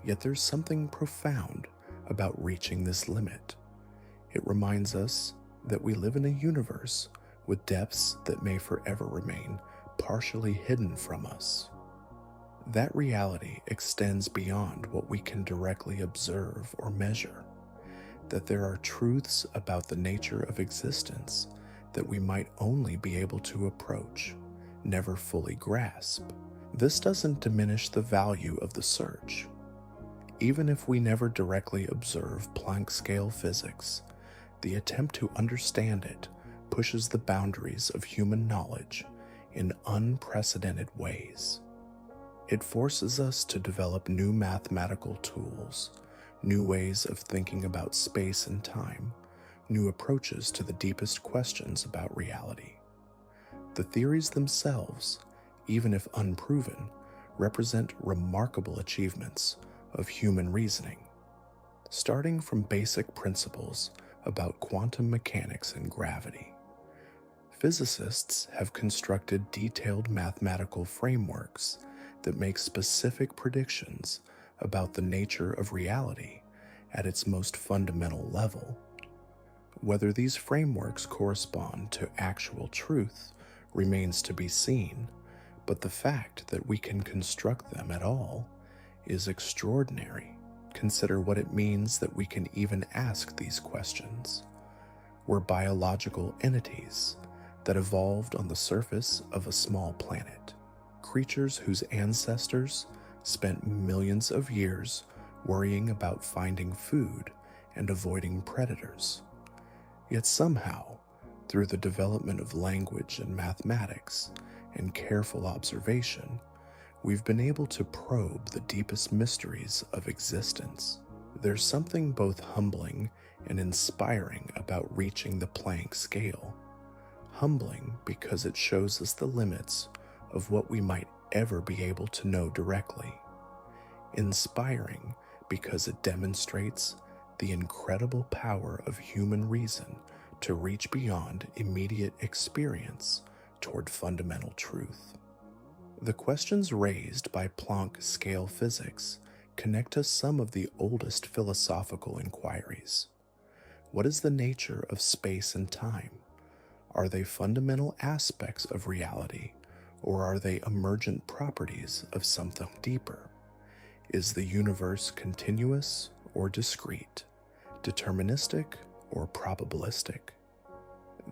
Yet there's something profound about reaching this limit. It reminds us that we live in a universe with depths that may forever remain partially hidden from us. That reality extends beyond what we can directly observe or measure, that there are truths about the nature of existence that we might only be able to approach, never fully grasp. This doesn't diminish the value of the search. Even if we never directly observe Planck scale physics, the attempt to understand it pushes the boundaries of human knowledge in unprecedented ways. It forces us to develop new mathematical tools, new ways of thinking about space and time, new approaches to the deepest questions about reality. The theories themselves, even if unproven, represent remarkable achievements of human reasoning. Starting from basic principles about quantum mechanics and gravity, Physicists have constructed detailed mathematical frameworks that make specific predictions about the nature of reality at its most fundamental level. Whether these frameworks correspond to actual truth remains to be seen, but the fact that we can construct them at all is extraordinary. Consider what it means that we can even ask these questions. We're biological entities that evolved on the surface of a small planet, creatures whose ancestors spent millions of years worrying about finding food and avoiding predators. Yet somehow, through the development of language and mathematics and careful observation, we've been able to probe the deepest mysteries of existence. There's something both humbling and inspiring about reaching the Planck scale. Humbling because it shows us the limits of what we might ever be able to know directly. Inspiring because it demonstrates the incredible power of human reason to reach beyond immediate experience toward fundamental truth. The questions raised by Planck scale physics connect to some of the oldest philosophical inquiries. What is the nature of space and time? Are they fundamental aspects of reality, or are they emergent properties of something deeper? Is the universe continuous or discrete, deterministic or probabilistic?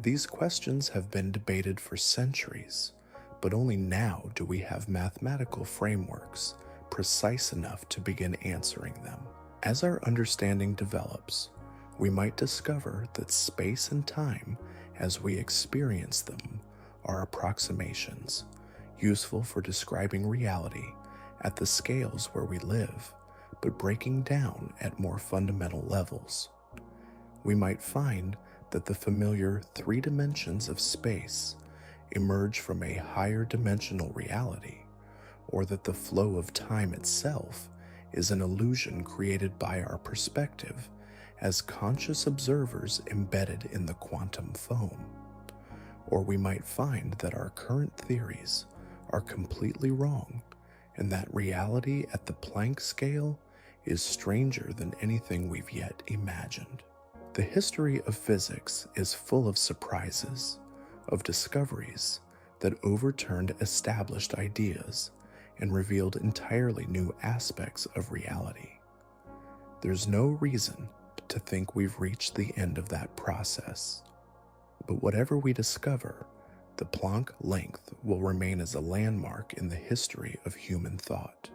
These questions have been debated for centuries, but only now do we have mathematical frameworks precise enough to begin answering them. As our understanding develops, we might discover that space and time, as we experience them, are approximations, useful for describing reality at the scales where we live, but breaking down at more fundamental levels. We might find that the familiar three dimensions of space emerge from a higher dimensional reality, or that the flow of time itself is an illusion created by our perspective as conscious observers embedded in the quantum foam. Or we might find that our current theories are completely wrong, and that reality at the Planck scale is stranger than anything we've yet imagined. The history of physics is full of surprises, of discoveries that overturned established ideas and revealed entirely new aspects of reality. There's no reason to think we've reached the end of that process. But whatever we discover, the Planck length will remain as a landmark in the history of human thought.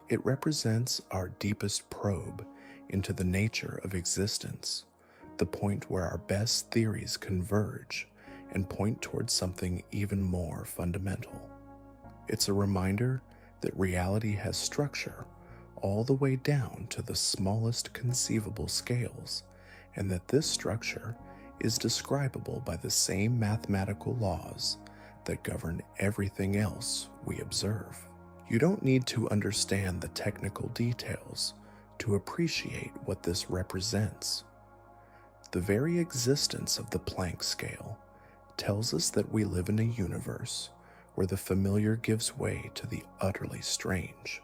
It represents our deepest probe into the nature of existence, the point where our best theories converge and point towards something even more fundamental. It's a reminder that reality has structure all the way down to the smallest conceivable scales, and that this structure is describable by the same mathematical laws that govern everything else we observe. You don't need to understand the technical details to appreciate what this represents. The very existence of the Planck scale tells us that we live in a universe where the familiar gives way to the utterly strange,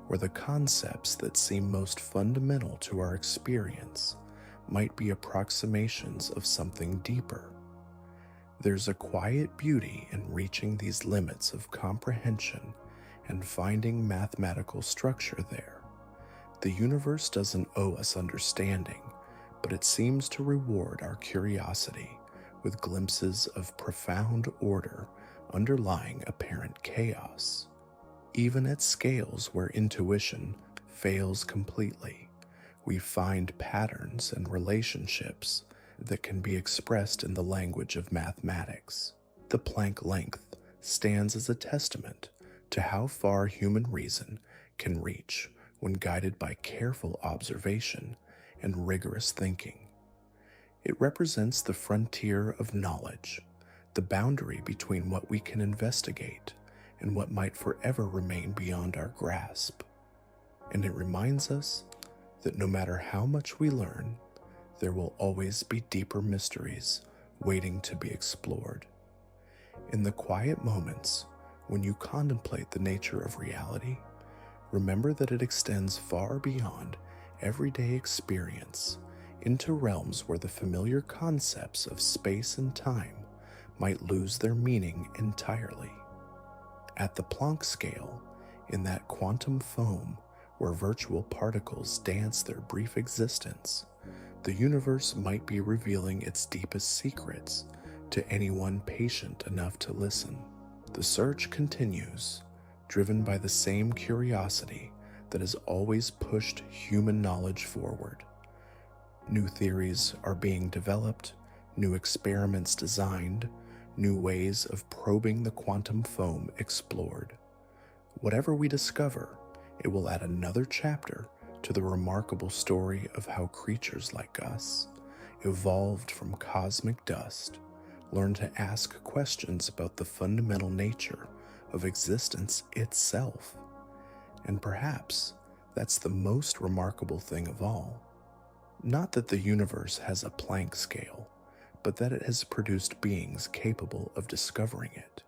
where the concepts that seem most fundamental to our experience might be approximations of something deeper. There's a quiet beauty in reaching these limits of comprehension and finding mathematical structure there. The universe doesn't owe us understanding, but it seems to reward our curiosity with glimpses of profound order underlying apparent chaos. Even at scales where intuition fails completely, we find patterns and relationships that can be expressed in the language of mathematics. The Planck length stands as a testament to how far human reason can reach when guided by careful observation and rigorous thinking. It represents the frontier of knowledge, the boundary between what we can investigate and what might forever remain beyond our grasp. And it reminds us that no matter how much we learn, there will always be deeper mysteries waiting to be explored. In the quiet moments when you contemplate the nature of reality, remember that it extends far beyond everyday experience into realms where the familiar concepts of space and time might lose their meaning entirely. At the Planck scale, in that quantum foam where virtual particles dance their brief existence, the universe might be revealing its deepest secrets to anyone patient enough to listen. The search continues, driven by the same curiosity that has always pushed human knowledge forward. New theories are being developed, new experiments designed, new ways of probing the quantum foam explored. Whatever we discover, it will add another chapter to the remarkable story of how creatures like us evolved from cosmic dust, learned to ask questions about the fundamental nature of existence itself. And perhaps that's the most remarkable thing of all. Not that the universe has a Planck scale, but that it has produced beings capable of discovering it.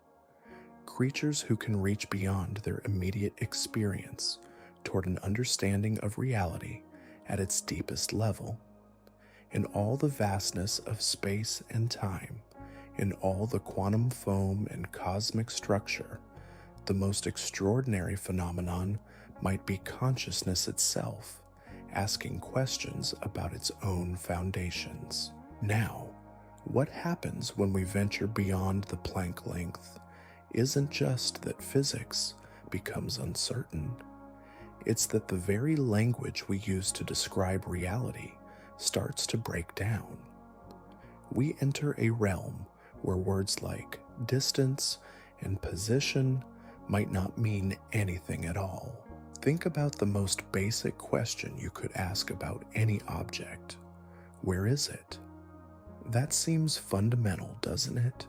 Creatures who can reach beyond their immediate experience toward an understanding of reality at its deepest level. In all the vastness of space and time, in all the quantum foam and cosmic structure, the most extraordinary phenomenon might be consciousness itself, asking questions about its own foundations. Now, what happens when we venture beyond the Planck length isn't just that physics becomes uncertain. It's that the very language we use to describe reality starts to break down. We enter a realm where words like distance and position might not mean anything at all. Think about the most basic question you could ask about any object. Where is it? That seems fundamental, doesn't it?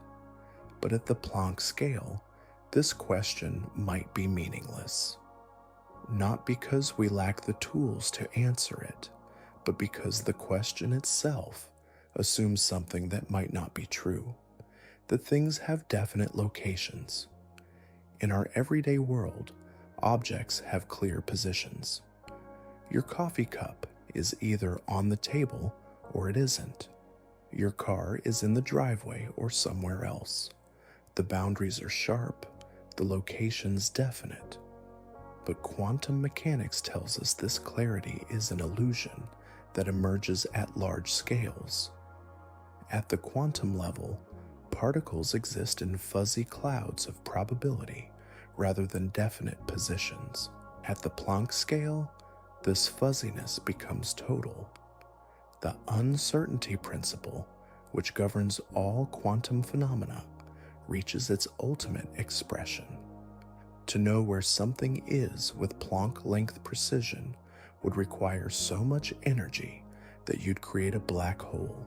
But at the Planck scale, this question might be meaningless. Not because we lack the tools to answer it, but because the question itself assumes something that might not be true, that things have definite locations. In our everyday world, objects have clear positions. Your coffee cup is either on the table or it isn't. Your car is in the driveway or somewhere else. The boundaries are sharp, the location's definite. But quantum mechanics tells us this clarity is an illusion that emerges at large scales. At the quantum level, particles exist in fuzzy clouds of probability rather than definite positions. At the Planck scale, this fuzziness becomes total. The uncertainty principle, which governs all quantum phenomena, reaches its ultimate expression. To know where something is with Planck-length precision would require so much energy that you'd create a black hole.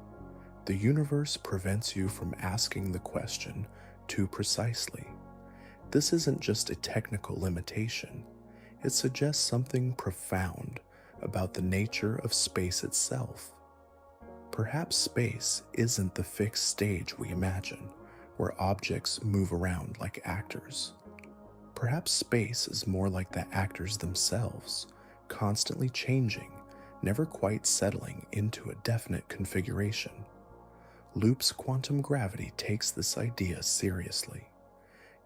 The universe prevents you from asking the question too precisely. This isn't just a technical limitation. It suggests something profound about the nature of space itself. Perhaps space isn't the fixed stage we imagine, where objects move around like actors. Perhaps space is more like the actors themselves, constantly changing, never quite settling into a definite configuration. Loop's quantum gravity takes this idea seriously.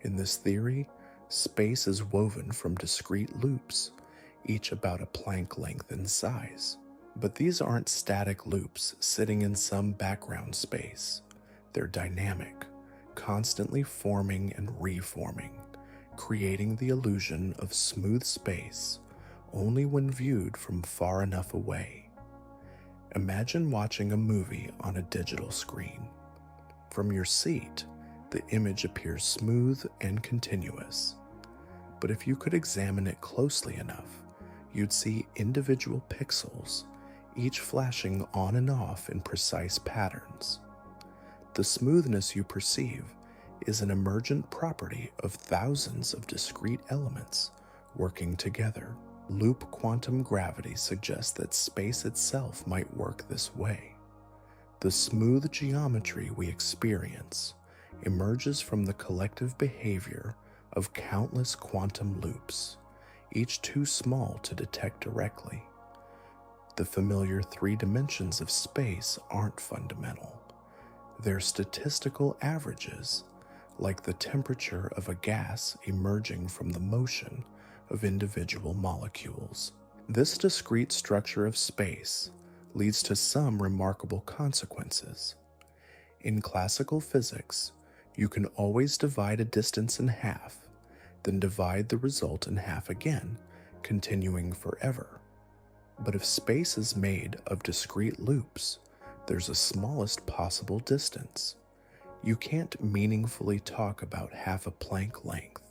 In this theory, space is woven from discrete loops, each about a Planck length in size. But these aren't static loops sitting in some background space. They're dynamic, constantly forming and reforming, creating the illusion of smooth space only when viewed from far enough away. Imagine watching a movie on a digital screen. From your seat, the image appears smooth and continuous. But if you could examine it closely enough, you'd see individual pixels, each flashing on and off in precise patterns. The smoothness you perceive is an emergent property of thousands of discrete elements working together. Loop quantum gravity suggests that space itself might work this way. The smooth geometry we experience emerges from the collective behavior of countless quantum loops, each too small to detect directly. The familiar three dimensions of space aren't fundamental. They're statistical averages, like the temperature of a gas emerging from the motion of individual molecules. This discrete structure of space leads to some remarkable consequences. In classical physics, you can always divide a distance in half, then divide the result in half again, continuing forever. But if space is made of discrete loops, there's a smallest possible distance. You can't meaningfully talk about half a Planck length,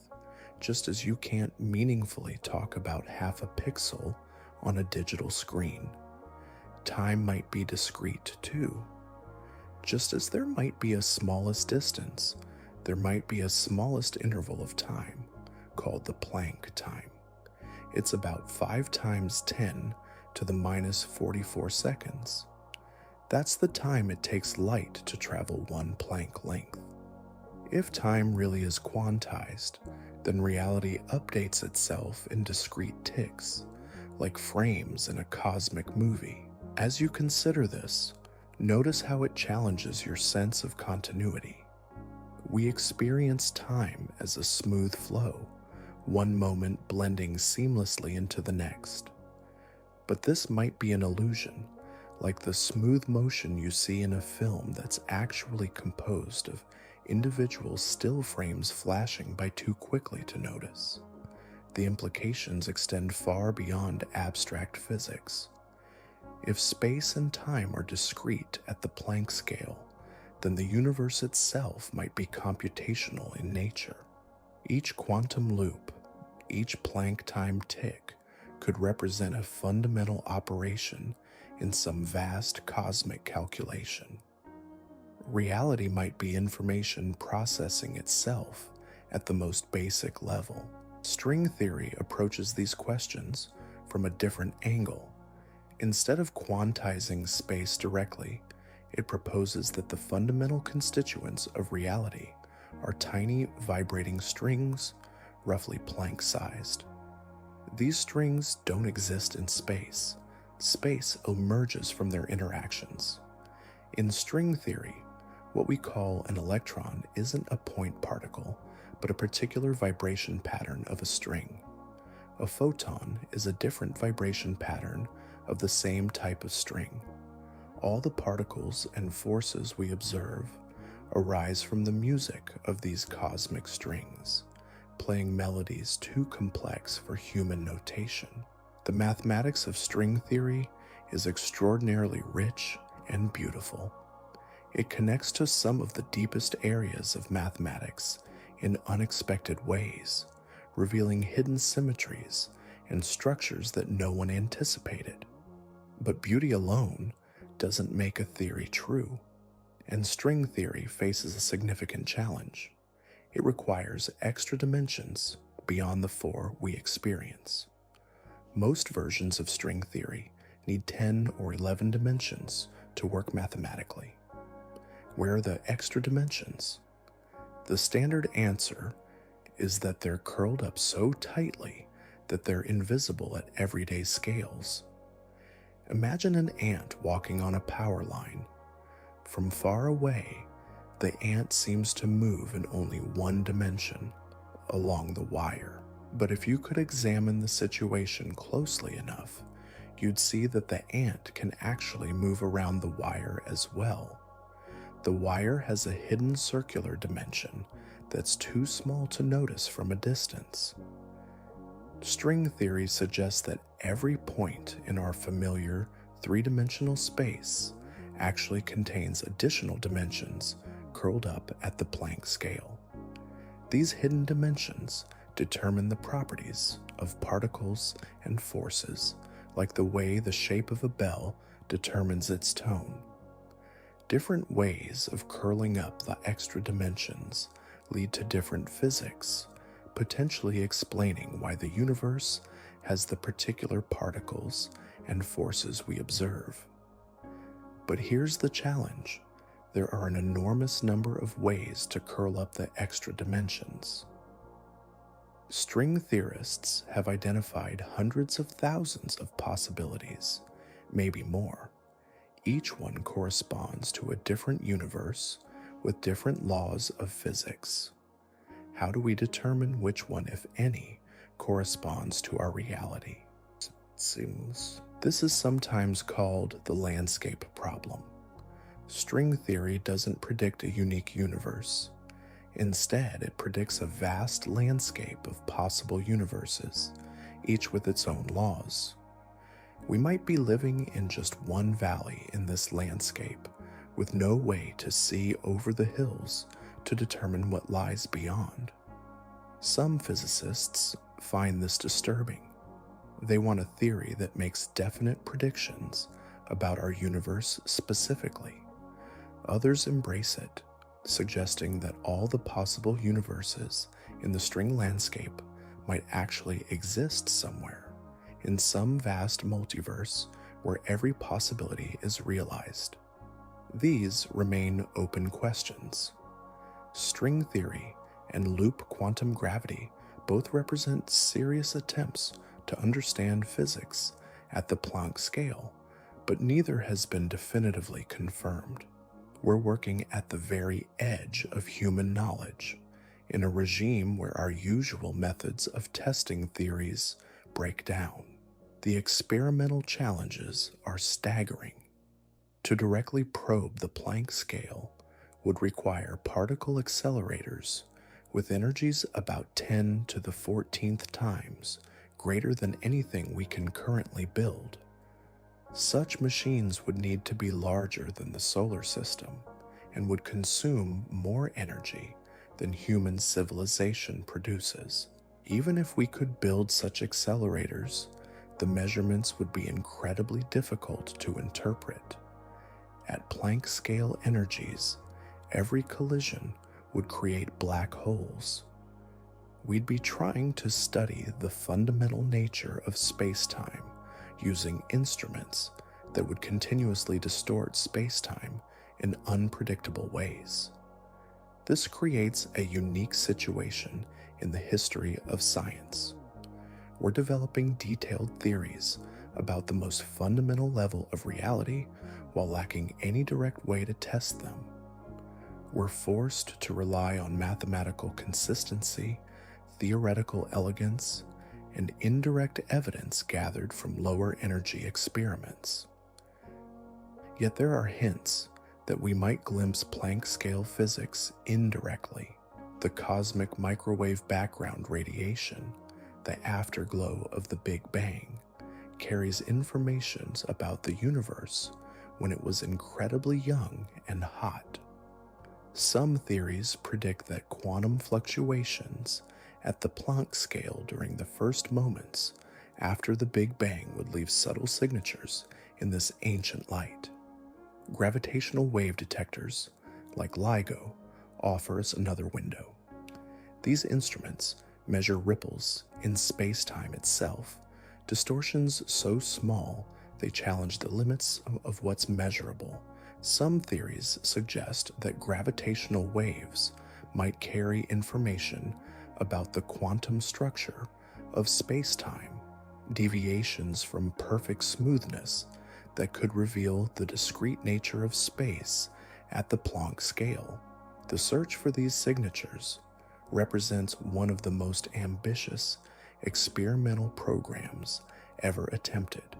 just as you can't meaningfully talk about half a pixel on a digital screen. Time might be discrete too. Just as there might be a smallest distance, there might be a smallest interval of time, called the Planck time. It's about 5 times 10 to the minus 44 seconds. That's the time it takes light to travel 1 Planck length. If time really is quantized, then reality updates itself in discrete ticks, like frames in a cosmic movie. As you consider this, notice how it challenges your sense of continuity. We experience time as a smooth flow, one moment blending seamlessly into the next. But this might be an illusion, like the smooth motion you see in a film that's actually composed of individual still frames flashing by too quickly to notice. The implications extend far beyond abstract physics. If space and time are discrete at the Planck scale, then the universe itself might be computational in nature. Each quantum loop, each Planck time tick, could represent a fundamental operation in some vast cosmic calculation. Reality might be information processing itself at the most basic level. String theory approaches these questions from a different angle. Instead of quantizing space directly, it proposes that the fundamental constituents of reality are tiny vibrating strings, roughly Planck-sized. These strings don't exist in space. Space emerges from their interactions. In string theory, what we call an electron isn't a point particle, but a particular vibration pattern of a string. A photon is a different vibration pattern of the same type of string. All the particles and forces we observe arise from the music of these cosmic strings, playing melodies too complex for human notation. The mathematics of string theory is extraordinarily rich and beautiful. It connects to some of the deepest areas of mathematics in unexpected ways, revealing hidden symmetries and structures that no one anticipated. But beauty alone doesn't make a theory true, and string theory faces a significant challenge. It requires extra dimensions beyond the 4 we experience. Most versions of string theory need 10 or 11 dimensions to work mathematically. Where are the extra dimensions? The standard answer is that they're curled up so tightly that they're invisible at everyday scales. Imagine an ant walking on a power line. From far away, the ant seems to move in only 1 dimension, along the wire. But if you could examine the situation closely enough, you'd see that the ant can actually move around the wire as well. The wire has a hidden circular dimension that's too small to notice from a distance. String theory suggests that every point in our familiar 3-dimensional space actually contains additional dimensions curled up at the Planck scale. These hidden dimensions determine the properties of particles and forces, like the way the shape of a bell determines its tone. Different ways of curling up the extra dimensions lead to different physics, potentially explaining why the universe has the particular particles and forces we observe. But here's the challenge. there are an enormous number of ways to curl up the extra dimensions. String theorists have identified hundreds of thousands of possibilities, maybe more. Each one corresponds to a different universe with different laws of physics. How do we determine which one, if any, corresponds to our reality? This is sometimes called the landscape problem. String theory doesn't predict a unique universe. Instead, it predicts a vast landscape of possible universes, each with its own laws. We might be living in just one valley in this landscape, with no way to see over the hills to determine what lies beyond. Some physicists find this disturbing. They want a theory that makes definite predictions about our universe specifically. Others embrace it, suggesting that all the possible universes in the string landscape might actually exist somewhere, in some vast multiverse where every possibility is realized. These remain open questions. String theory and loop quantum gravity both represent serious attempts to understand physics at the Planck scale, but neither has been definitively confirmed. We're working at the very edge of human knowledge, in a regime where our usual methods of testing theories break down. The experimental challenges are staggering. To directly probe the Planck scale would require particle accelerators with energies about 10 to the 14th times greater than anything we can currently build. Such machines would need to be larger than the solar system and would consume more energy than human civilization produces. Even if we could build such accelerators, the measurements would be incredibly difficult to interpret. At Planck scale energies, every collision would create black holes. We'd be trying to study the fundamental nature of spacetime using instruments that would continuously distort spacetime in unpredictable ways. This creates a unique situation in the history of science. We're developing detailed theories about the most fundamental level of reality while lacking any direct way to test them. We're forced to rely on mathematical consistency, theoretical elegance, and indirect evidence gathered from lower energy experiments. Yet there are hints that we might glimpse Planck scale physics indirectly. The cosmic microwave background radiation, the afterglow of the Big Bang, carries information about the universe when it was incredibly young and hot. Some theories predict that quantum fluctuations at the Planck scale during the first moments after the Big Bang would leave subtle signatures in this ancient light. Gravitational wave detectors, like LIGO, offer us another window. These instruments measure ripples in space-time itself, distortions so small they challenge the limits of what's measurable. Some theories suggest that gravitational waves might carry information about the quantum structure of space-time, deviations from perfect smoothness that could reveal the discrete nature of space at the Planck scale. The search for these signatures represents one of the most ambitious experimental programs ever attempted.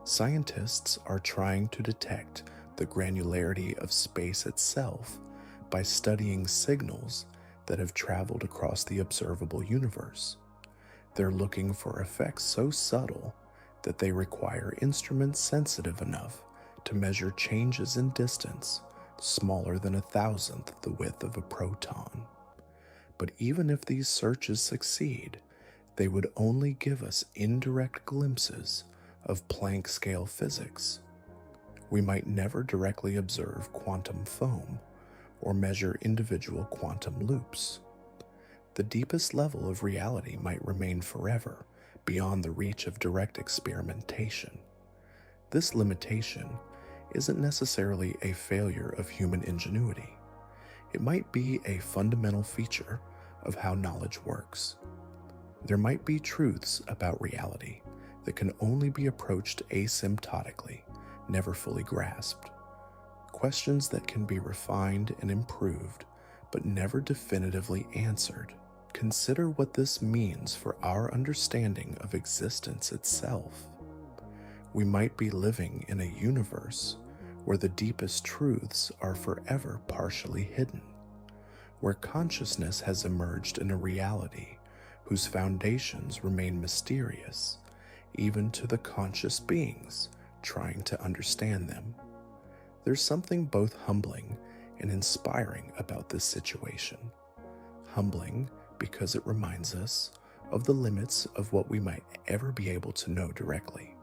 Scientists are trying to detect the granularity of space itself by studying signals that have traveled across the observable universe. They're looking for effects so subtle that they require instruments sensitive enough to measure changes in distance smaller than 1,000th the width of a proton. But even if these searches succeed, they would only give us indirect glimpses of Planck scale physics. We might never directly observe quantum foam or measure individual quantum loops. The deepest level of reality might remain forever beyond the reach of direct experimentation. This limitation isn't necessarily a failure of human ingenuity. It might be a fundamental feature of how knowledge works. There might be truths about reality that can only be approached asymptotically, never fully grasped. Questions that can be refined and improved, but never definitively answered. Consider what this means for our understanding of existence itself. We might be living in a universe where the deepest truths are forever partially hidden, where consciousness has emerged in a reality whose foundations remain mysterious, even to the conscious beings trying to understand them. There's something both humbling and inspiring about this situation. Humbling because it reminds us of the limits of what we might ever be able to know directly.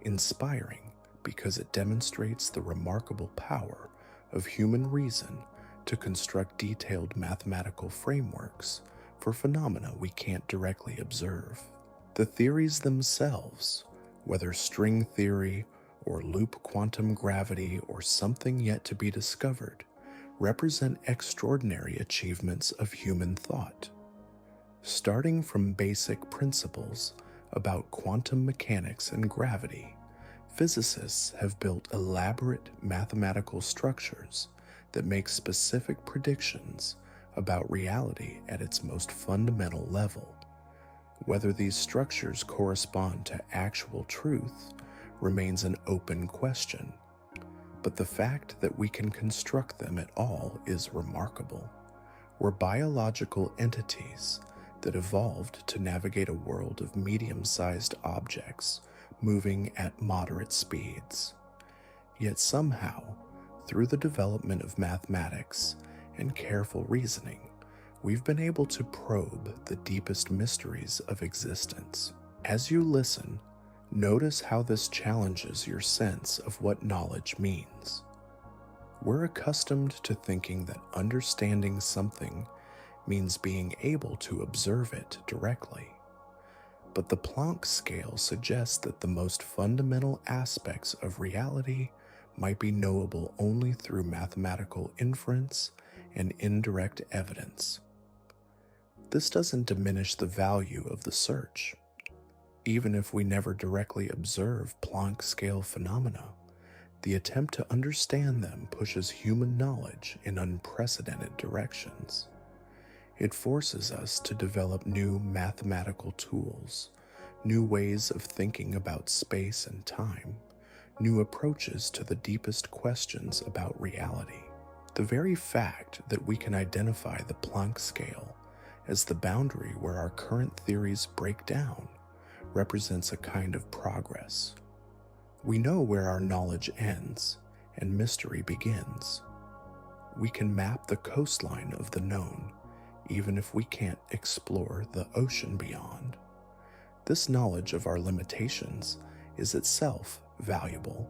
Inspiring because it demonstrates the remarkable power of human reason to construct detailed mathematical frameworks for phenomena we can't directly observe. The theories themselves, whether string theory or loop quantum gravity or something yet to be discovered, represent extraordinary achievements of human thought. Starting from basic principles about quantum mechanics and gravity, physicists have built elaborate mathematical structures that make specific predictions about reality at its most fundamental level. Whether these structures correspond to actual truth remains an open question, but the fact that we can construct them at all is remarkable. We're biological entities that evolved to navigate a world of medium-sized objects moving at moderate speeds. Yet somehow, through the development of mathematics and careful reasoning, we've been able to probe the deepest mysteries of existence. As you listen, notice how this challenges your sense of what knowledge means. We're accustomed to thinking that understanding something means being able to observe it directly. But the Planck scale suggests that the most fundamental aspects of reality might be knowable only through mathematical inference and indirect evidence. This doesn't diminish the value of the search. Even if we never directly observe Planck scale phenomena, the attempt to understand them pushes human knowledge in unprecedented directions. It forces us to develop new mathematical tools, new ways of thinking about space and time, new approaches to the deepest questions about reality. The very fact that we can identify the Planck scale as the boundary where our current theories break down represents a kind of progress. We know where our knowledge ends and mystery begins. We can map the coastline of the known, even if we can't explore the ocean beyond. This knowledge of our limitations is itself valuable.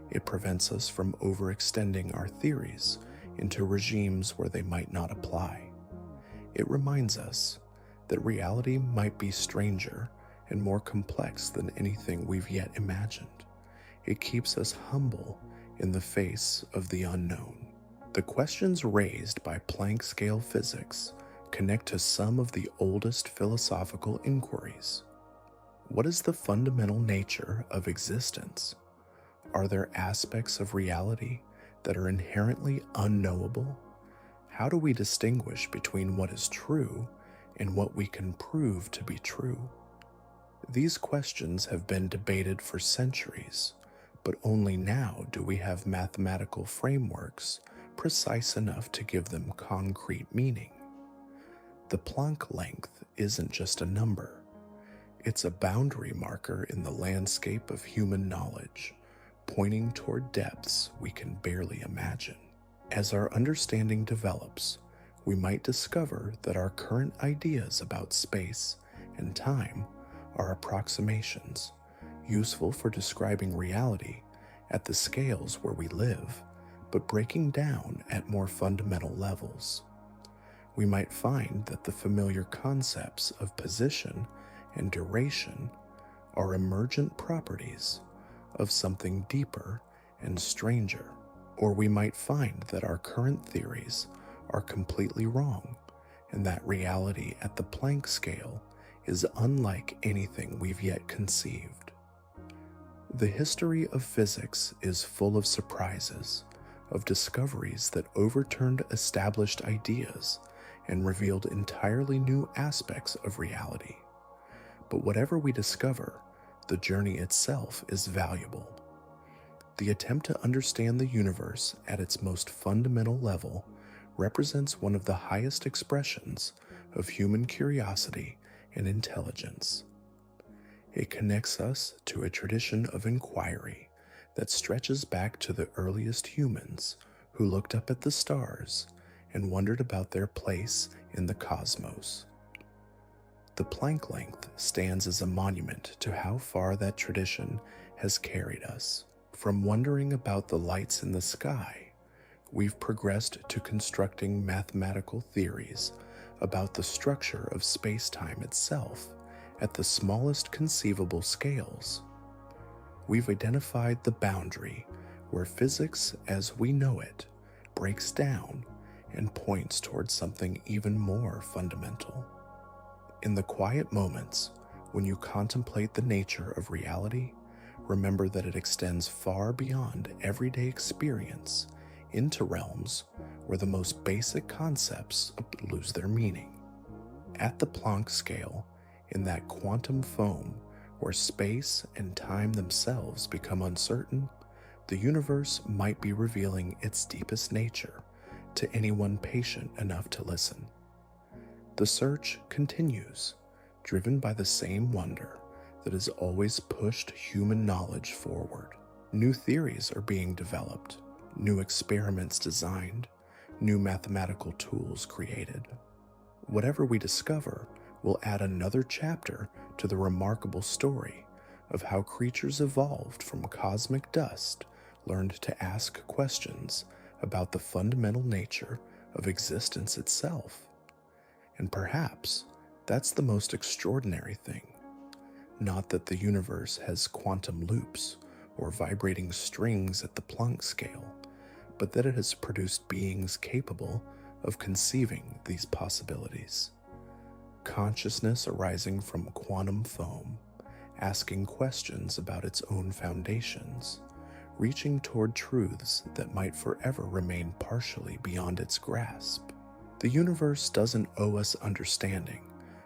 It prevents us from overextending our theories into regimes where they might not apply. It reminds us that reality might be stranger and more complex than anything we've yet imagined. It keeps us humble in the face of the unknown. The questions raised by Planck scale physics connect to some of the oldest philosophical inquiries. What is the fundamental nature of existence? Are there aspects of reality that are inherently unknowable? How do we distinguish between what is true and what we can prove to be true? These questions have been debated for centuries, but only now do we have mathematical frameworks precise enough to give them concrete meaning. The Planck length isn't just a number. It's a boundary marker in the landscape of human knowledge, pointing toward depths we can barely imagine. As our understanding develops, we might discover that our current ideas about space and time are approximations, useful for describing reality at the scales where we live, but breaking down at more fundamental levels. We might find that the familiar concepts of position and duration are emergent properties of something deeper and stranger. Or we might find that our current theories are completely wrong and that reality at the Planck scale is unlike anything we've yet conceived. The history of physics is full of surprises, of discoveries that overturned established ideas and revealed entirely new aspects of reality. But whatever we discover, the journey itself is valuable. The attempt to understand the universe at its most fundamental level represents one of the highest expressions of human curiosity and intelligence. It connects us to a tradition of inquiry that stretches back to the earliest humans who looked up at the stars and wondered about their place in the cosmos. The Planck length stands as a monument to how far that tradition has carried us. From wondering about the lights in the sky, we've progressed to constructing mathematical theories about the structure of space-time itself at the smallest conceivable scales. We've identified the boundary where physics as we know it breaks down and points towards something even more fundamental. In the quiet moments when you contemplate the nature of reality, remember that it extends far beyond everyday experience into realms where the most basic concepts lose their meaning. At the Planck scale, in that quantum foam where space and time themselves become uncertain, the universe might be revealing its deepest nature to anyone patient enough to listen. The search continues, driven by the same wonder that has always pushed human knowledge forward. New theories are being developed, new experiments designed, new mathematical tools created. Whatever we discover will add another chapter to the remarkable story of how creatures evolved from cosmic dust, learned to ask questions about the fundamental nature of existence itself. And perhaps that's the most extraordinary thing. Not that the universe has quantum loops or vibrating strings at the Planck scale, but that it has produced beings capable of conceiving these possibilities. Consciousness arising from quantum foam, asking questions about its own foundations, reaching toward truths that might forever remain partially beyond its grasp. The universe doesn't owe us understanding,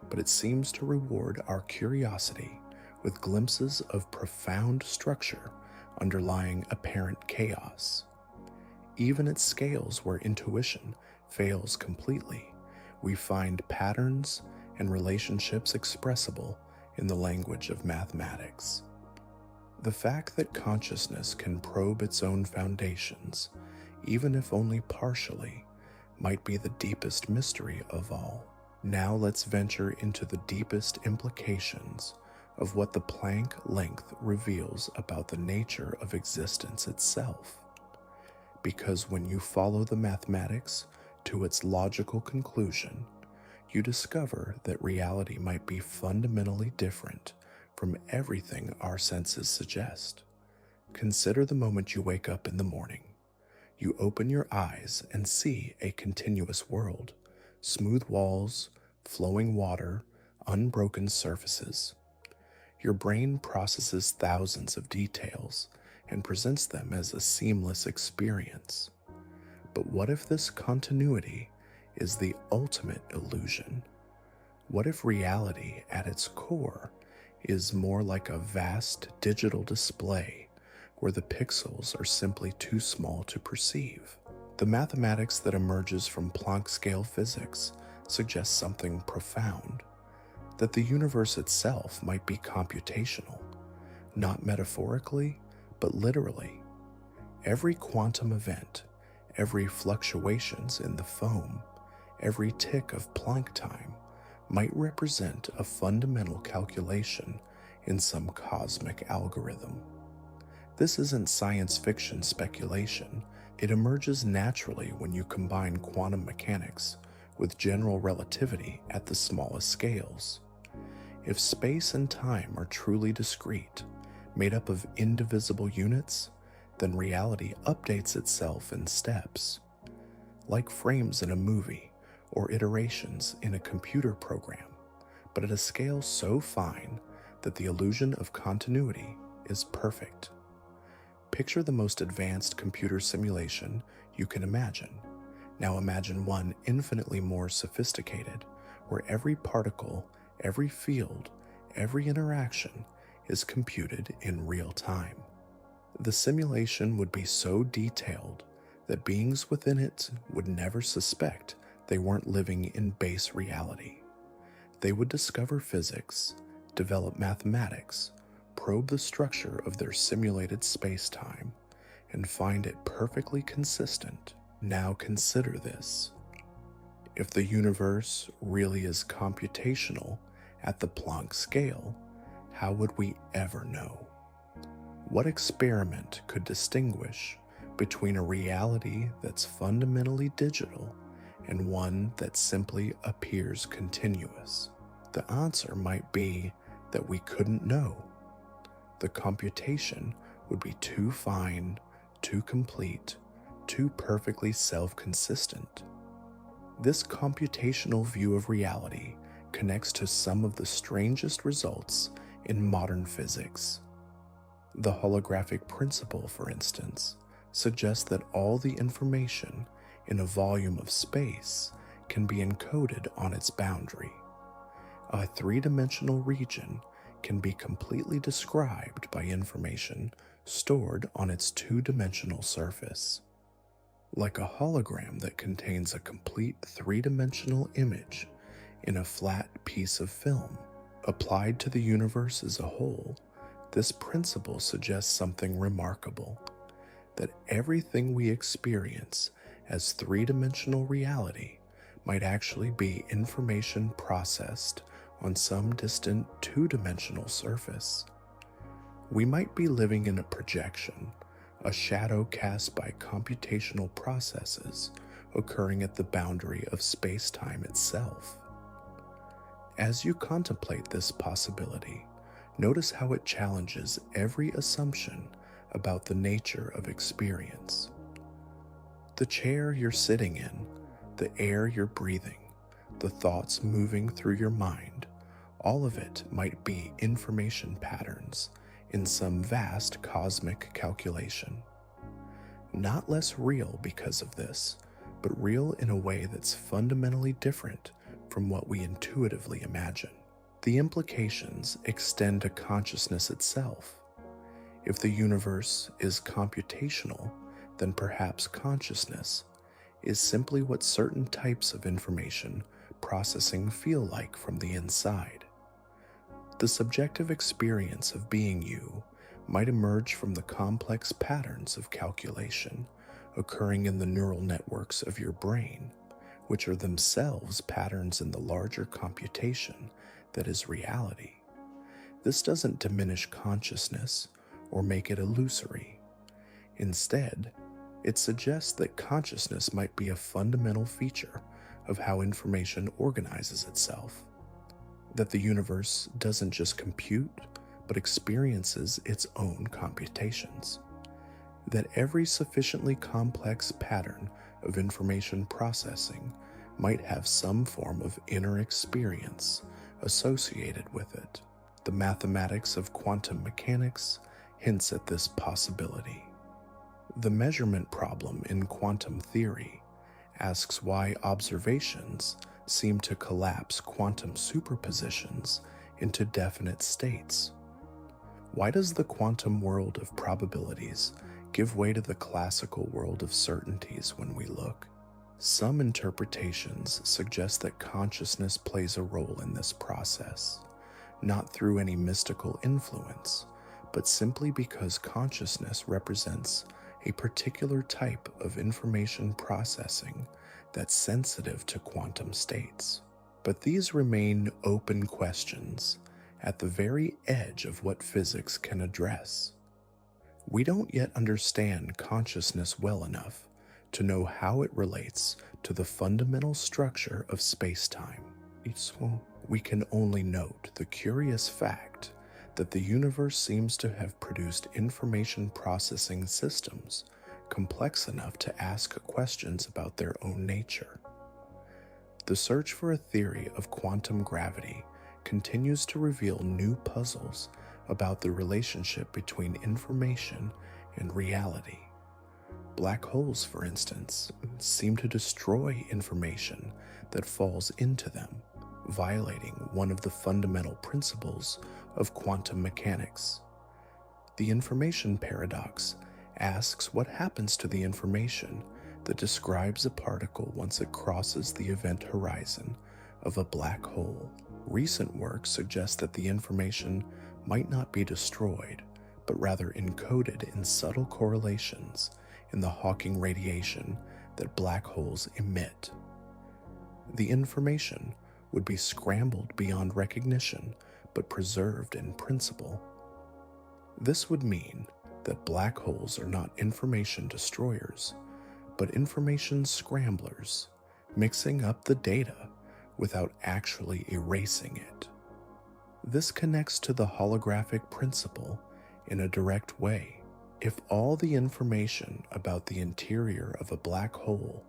but it seems to reward our curiosity with glimpses of profound structure underlying apparent chaos. Even at scales where intuition fails completely, we find patterns and relationships expressible in the language of mathematics. The fact that consciousness can probe its own foundations, even if only partially, might be the deepest mystery of all. Now let's venture into the deepest implications of what the Planck length reveals about the nature of existence itself. Because when you follow the mathematics to its logical conclusion, you discover that reality might be fundamentally different from everything our senses suggest. Consider the moment you wake up in the morning. You open your eyes and see a continuous world, smooth walls, flowing water, unbroken surfaces. Your brain processes thousands of details and presents them as a seamless experience. But what if this continuity is the ultimate illusion? What if reality at its core is more like a vast digital display where the pixels are simply too small to perceive? The mathematics that emerges from Planck scale physics suggests something profound, that the universe itself might be computational, not metaphorically, but literally. Every quantum event, every fluctuations in the foam, every tick of Planck time might represent a fundamental calculation in some cosmic algorithm. This isn't science fiction speculation. It emerges naturally when you combine quantum mechanics with general relativity at the smallest scales. If space and time are truly discrete, made up of indivisible units, then reality updates itself in steps, like frames in a movie or iterations in a computer program, but at a scale so fine that the illusion of continuity is perfect. Picture the most advanced computer simulation you can imagine. Now imagine one infinitely more sophisticated, where every particle, every field, every interaction is computed in real time. The simulation would be so detailed that beings within it would never suspect they weren't living in base reality. They would discover physics, develop mathematics, probe the structure of their simulated space-time, and find it perfectly consistent. Now consider this. If the universe really is computational at the Planck scale, how would we ever know? What experiment could distinguish between a reality that's fundamentally digital and one that simply appears continuous? The answer might be that we couldn't know. The computation would be too fine, too complete, too perfectly self-consistent. This computational view of reality connects to some of the strangest results in modern physics. The holographic principle, for instance, suggests that all the information in a volume of space can be encoded on its boundary. A three-dimensional region can be completely described by information stored on its two-dimensional surface. Like a hologram that contains a complete three-dimensional image in a flat piece of film. Applied to the universe as a whole, this principle suggests something remarkable, that everything we experience as three-dimensional reality might actually be information processed on some distant two-dimensional surface. We might be living in a projection, a shadow cast by computational processes occurring at the boundary of space-time itself. As you contemplate this possibility, notice how it challenges every assumption about the nature of experience. The chair you're sitting in, the air you're breathing, the thoughts moving through your mind, all of it might be information patterns in some vast cosmic calculation. Not less real because of this, but real in a way that's fundamentally different from what we intuitively imagine. The implications extend to consciousness itself. If the universe is computational, then perhaps consciousness is simply what certain types of information processing feel like from the inside. The subjective experience of being you might emerge from the complex patterns of calculation occurring in the neural networks of your brain, which are themselves patterns in the larger computation that is reality. This doesn't diminish consciousness or make it illusory. Instead, it suggests that consciousness might be a fundamental feature of how information organizes itself, that the universe doesn't just compute, but experiences its own computations, that every sufficiently complex pattern of information processing might have some form of inner experience associated with it. The mathematics of quantum mechanics hints at this possibility. The measurement problem in quantum theory asks why observations seem to collapse quantum superpositions into definite states. Why does the quantum world of probabilities give way to the classical world of certainties when we look? Some interpretations suggest that consciousness plays a role in this process, not through any mystical influence, but simply because consciousness represents a particular type of information processing that's sensitive to quantum states. But these remain open questions at the very edge of what physics can address. We don't yet understand consciousness well enough to know how it relates to the fundamental structure of space-time. So we can only note the curious fact that the universe seems to have produced information processing systems complex enough to ask questions about their own nature. The search for a theory of quantum gravity continues to reveal new puzzles about the relationship between information and reality. Black holes, for instance, seem to destroy information that falls into them, violating one of the fundamental principles of quantum mechanics. The information paradox asks what happens to the information that describes a particle once it crosses the event horizon of a black hole. Recent work suggests that the information might not be destroyed, but rather encoded in subtle correlations in the Hawking radiation that black holes emit. The information would be scrambled beyond recognition, but preserved in principle. This would mean that black holes are not information destroyers, but information scramblers, mixing up the data without actually erasing it. This connects to the holographic principle in a direct way. If all the information about the interior of a black hole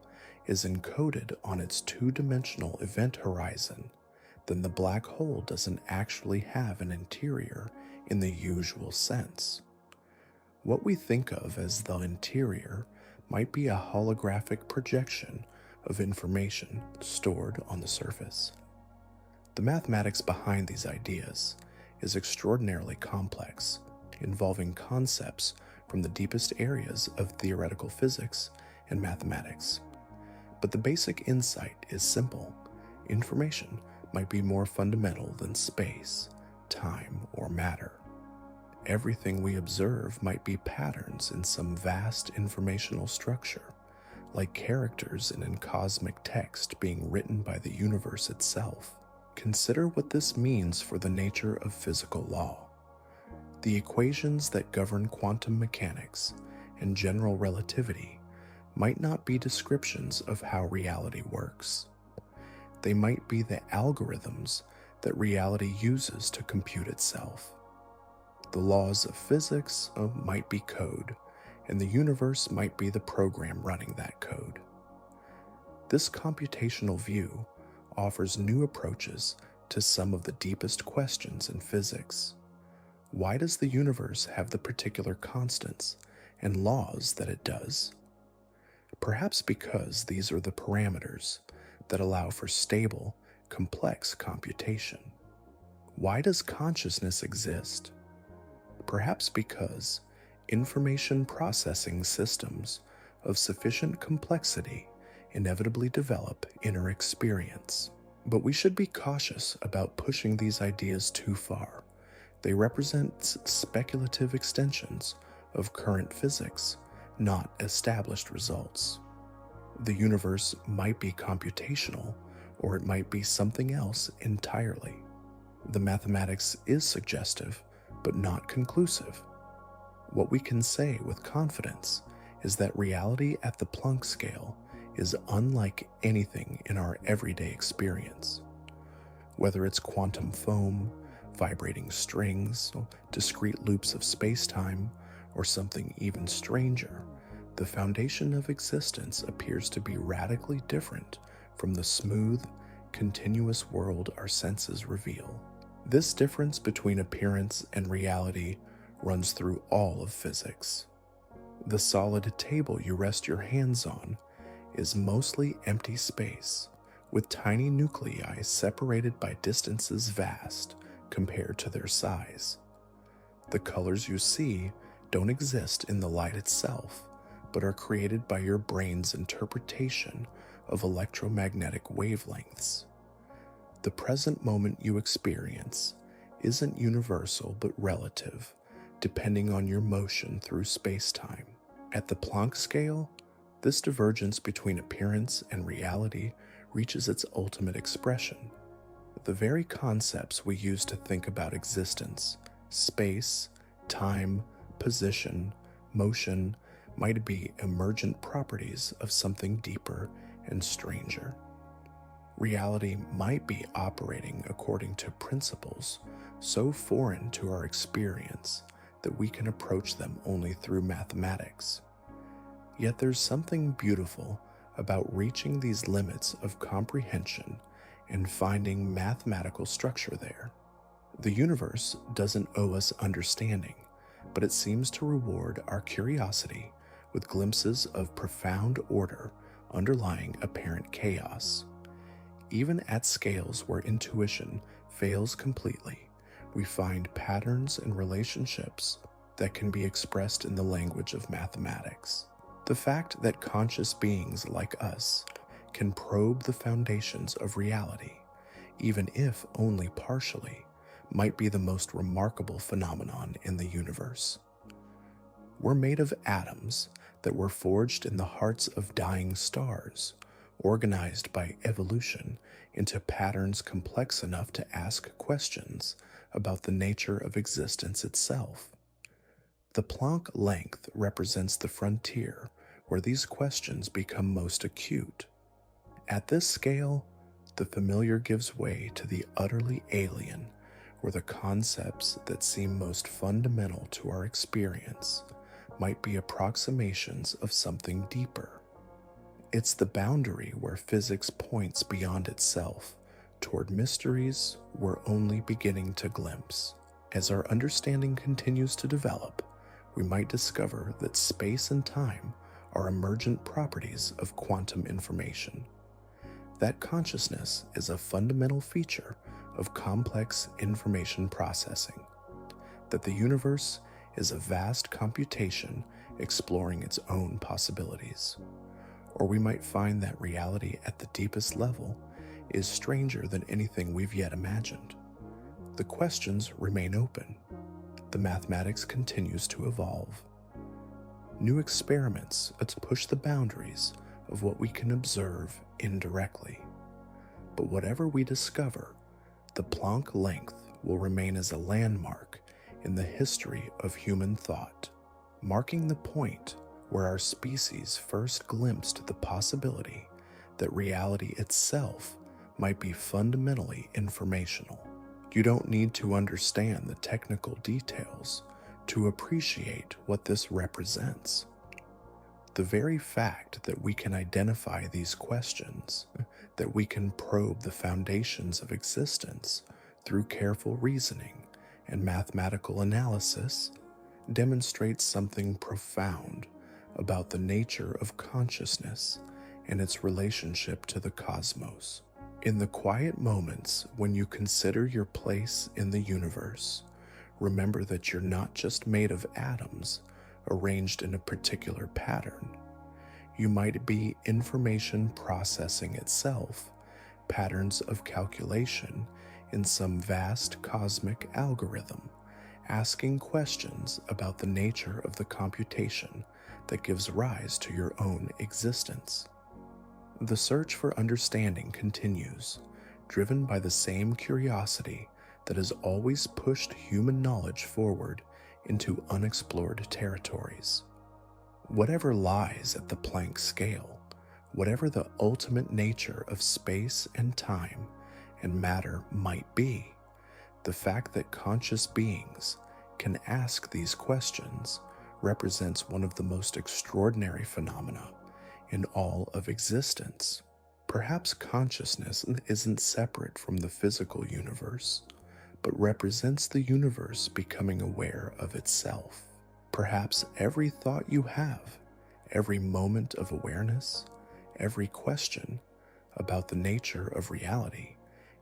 is encoded on its two-dimensional event horizon, then the black hole doesn't actually have an interior in the usual sense. What we think of as the interior might be a holographic projection of information stored on the surface. The mathematics behind these ideas is extraordinarily complex, involving concepts from the deepest areas of theoretical physics and mathematics. But the basic insight is simple. Information might be more fundamental than space, time, or matter. Everything we observe might be patterns in some vast informational structure, like characters in cosmic text being written by the universe itself. Consider what this means for the nature of physical law. The equations that govern quantum mechanics and general relativity might not be descriptions of how reality works. They might be the algorithms that reality uses to compute itself. The laws of physics might be code, and the universe might be the program running that code. This computational view offers new approaches to some of the deepest questions in physics. Why does the universe have the particular constants and laws that it does? Perhaps because these are the parameters that allow for stable, complex computation. Why does consciousness exist? Perhaps because information processing systems of sufficient complexity inevitably develop inner experience. But we should be cautious about pushing these ideas too far. They represent speculative extensions of current physics, not established results. The universe might be computational, or it might be something else entirely. The mathematics is suggestive, but not conclusive. What we can say with confidence is that reality at the Planck scale is unlike anything in our everyday experience. Whether it's quantum foam, vibrating strings, discrete loops of spacetime, or something even stranger, the foundation of existence appears to be radically different from the smooth, continuous world our senses reveal. This difference between appearance and reality runs through all of physics. The solid table you rest your hands on is mostly empty space, with tiny nuclei separated by distances vast compared to their size. The colors you see don't exist in the light itself, but are created by your brain's interpretation of electromagnetic wavelengths. The present moment you experience isn't universal but relative, depending on your motion through space-time. At the Planck scale, this divergence between appearance and reality reaches its ultimate expression. The very concepts we use to think about existence, space, time, position, motion, might be emergent properties of something deeper and stranger. Reality might be operating according to principles so foreign to our experience that we can approach them only through mathematics. Yet there's something beautiful about reaching these limits of comprehension and finding mathematical structure there. The universe doesn't owe us understanding, but it seems to reward our curiosity with glimpses of profound order underlying apparent chaos. Even at scales where intuition fails completely, we find patterns and relationships that can be expressed in the language of mathematics. The fact that conscious beings like us can probe the foundations of reality, even if only partially, might be the most remarkable phenomenon in the universe. We're made of atoms that were forged in the hearts of dying stars, organized by evolution into patterns complex enough to ask questions about the nature of existence itself. The Planck length represents the frontier where these questions become most acute. At this scale, the familiar gives way to the utterly alien, where the concepts that seem most fundamental to our experience might be approximations of something deeper. It's the boundary where physics points beyond itself toward mysteries we're only beginning to glimpse. As our understanding continues to develop, we might discover that space and time are emergent properties of quantum information. That consciousness is a fundamental feature of complex information processing, that the universe is a vast computation exploring its own possibilities. Or we might find that reality at the deepest level is stranger than anything we've yet imagined. The questions remain open. The mathematics continues to evolve. New experiments push the boundaries of what we can observe indirectly. But whatever we discover, the Planck length will remain as a landmark in the history of human thought, marking the point where our species first glimpsed the possibility that reality itself might be fundamentally informational. You don't need to understand the technical details to appreciate what this represents. The very fact that we can identify these questions, that we can probe the foundations of existence through careful reasoning and mathematical analysis, demonstrates something profound about the nature of consciousness and its relationship to the cosmos. In the quiet moments when you consider your place in the universe, remember that you're not just made of atoms arranged in a particular pattern. You might be information processing itself, patterns of calculation in some vast cosmic algorithm, asking questions about the nature of the computation that gives rise to your own existence. The search for understanding continues, driven by the same curiosity that has always pushed human knowledge forward into unexplored territories. Whatever lies at the Planck scale, whatever the ultimate nature of space and time and matter might be, the fact that conscious beings can ask these questions represents one of the most extraordinary phenomena in all of existence. Perhaps consciousness isn't separate from the physical universe, but represents the universe becoming aware of itself. Perhaps every thought you have, every moment of awareness, every question about the nature of reality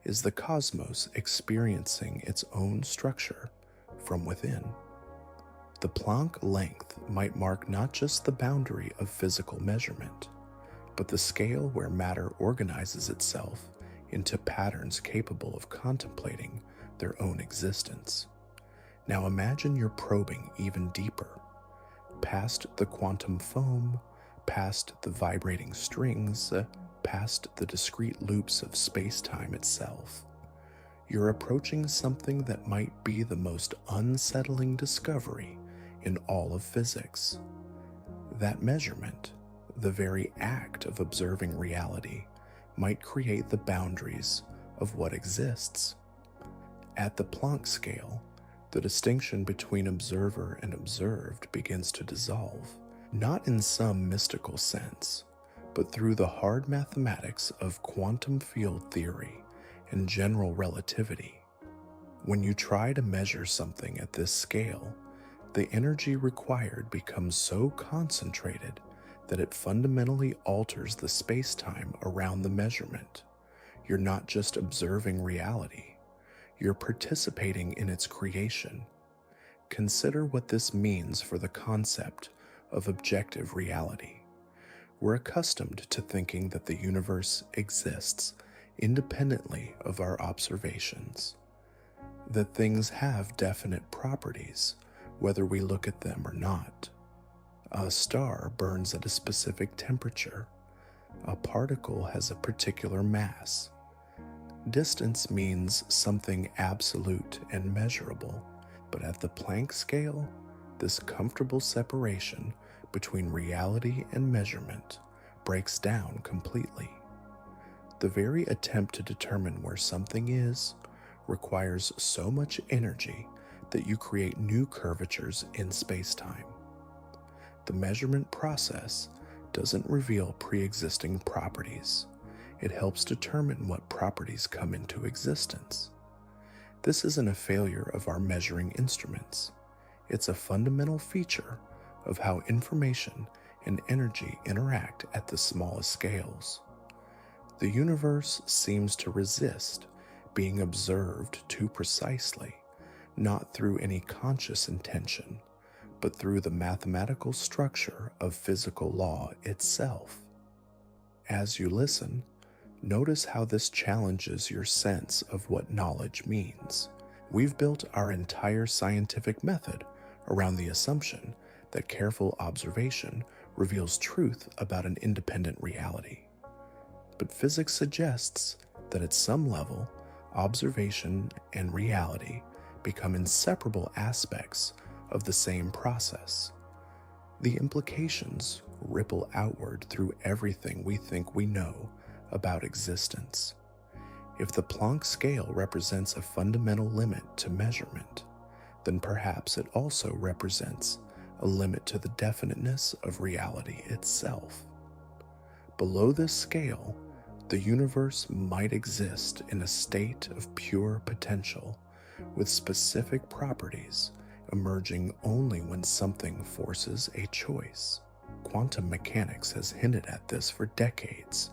is the cosmos experiencing its own structure from within. The Planck length might mark not just the boundary of physical measurement, but the scale where matter organizes itself into patterns capable of contemplating their own existence. Now imagine you're probing even deeper, past the quantum foam, past the vibrating strings, past the discrete loops of space-time itself. You're approaching something that might be the most unsettling discovery in all of physics. That measurement, the very act of observing reality, might create the boundaries of what exists. At the Planck scale, the distinction between observer and observed begins to dissolve, not in some mystical sense, but through the hard mathematics of quantum field theory and general relativity. When you try to measure something at this scale, the energy required becomes so concentrated that it fundamentally alters the spacetime around the measurement. You're not just observing reality, you're participating in its creation. Consider what this means for the concept of objective reality. We're accustomed to thinking that the universe exists independently of our observations, that things have definite properties, whether we look at them or not. A star burns at a specific temperature. A particle has a particular mass. Distance means something absolute and measurable, but at the Planck scale, this comfortable separation between reality and measurement breaks down completely. The very attempt to determine where something is requires so much energy that you create new curvatures in space-time. The measurement process doesn't reveal pre-existing properties. It helps determine what properties come into existence. This isn't a failure of our measuring instruments. It's a fundamental feature of how information and energy interact at the smallest scales. The universe seems to resist being observed too precisely, not through any conscious intention, but through the mathematical structure of physical law itself. As you listen, notice how this challenges your sense of what knowledge means. We've built our entire scientific method around the assumption that careful observation reveals truth about an independent reality. But physics suggests that at some level, observation and reality become inseparable aspects of the same process. The implications ripple outward through everything we think we know about existence. If the Planck scale represents a fundamental limit to measurement, then perhaps it also represents a limit to the definiteness of reality itself. Below this scale, the universe might exist in a state of pure potential, with specific properties emerging only when something forces a choice. Quantum mechanics has hinted at this for decades.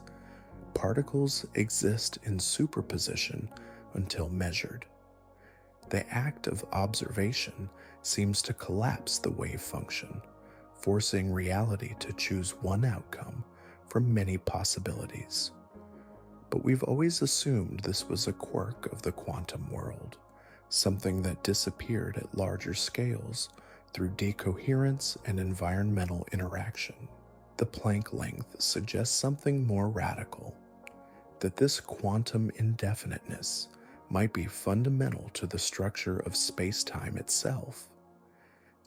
Particles exist in superposition until measured. The act of observation seems to collapse the wave function, forcing reality to choose one outcome from many possibilities. But we've always assumed this was a quirk of the quantum world, something that disappeared at larger scales through decoherence and environmental interaction. The Planck length suggests something more radical, that this quantum indefiniteness might be fundamental to the structure of space-time itself.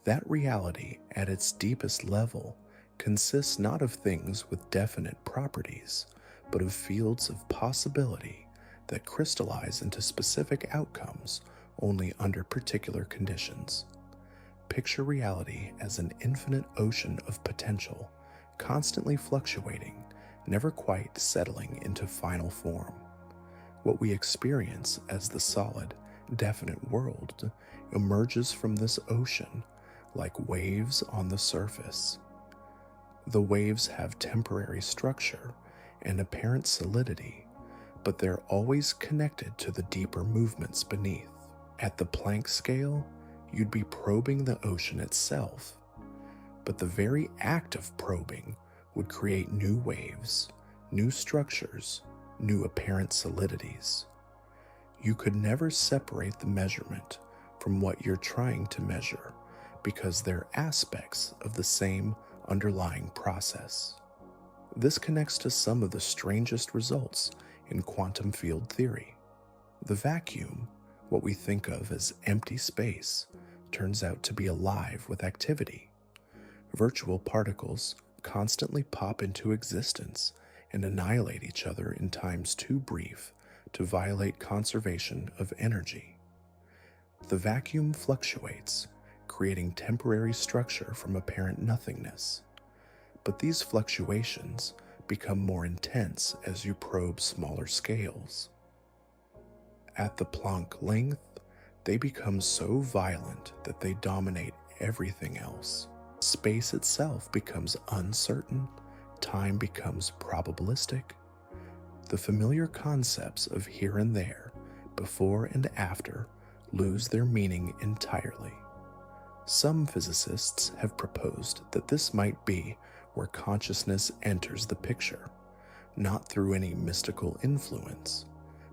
That reality, at its deepest level, consists not of things with definite properties, but of fields of possibility that crystallize into specific outcomes only under particular conditions. Picture reality as an infinite ocean of potential, constantly fluctuating, never quite settling into final form. What we experience as the solid, definite world emerges from this ocean like waves on the surface. The waves have temporary structure and apparent solidity, but they're always connected to the deeper movements beneath. At the Planck scale, you'd be probing the ocean itself, but the very act of probing would create new waves, new structures, new apparent solidities. You could never separate the measurement from what you're trying to measure because they're aspects of the same underlying process. This connects to some of the strangest results in quantum field theory. The vacuum, what we think of as empty space, turns out to be alive with activity. Virtual particles constantly pop into existence and annihilate each other in times too brief to violate conservation of energy. The vacuum fluctuates, creating temporary structure from apparent nothingness. But these fluctuations become more intense as you probe smaller scales. At the Planck length, they become so violent that they dominate everything else. Space itself becomes uncertain, time becomes probabilistic. The familiar concepts of here and there, before and after, lose their meaning entirely. Some physicists have proposed that this might be where consciousness enters the picture, not through any mystical influence,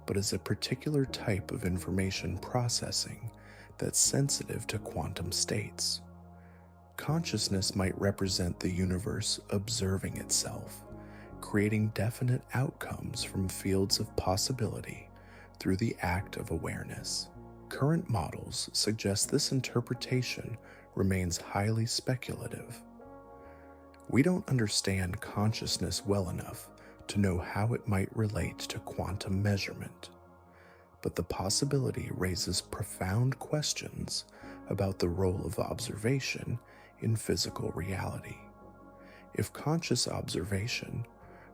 but as a particular type of information processing that's sensitive to quantum states. Consciousness might represent the universe observing itself, creating definite outcomes from fields of possibility through the act of awareness. Current models suggest this interpretation remains highly speculative. We don't understand consciousness well enough to know how it might relate to quantum measurement, but the possibility raises profound questions about the role of observation in physical reality. If conscious observation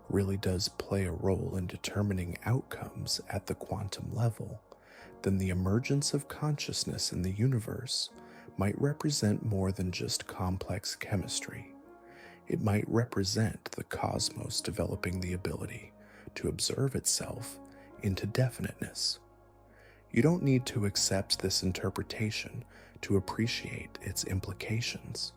really does play a role in determining outcomes at the quantum level, then the emergence of consciousness in the universe might represent more than just complex chemistry. It might represent the cosmos developing the ability to observe itself into definiteness. You don't need to accept this interpretation to appreciate its implications.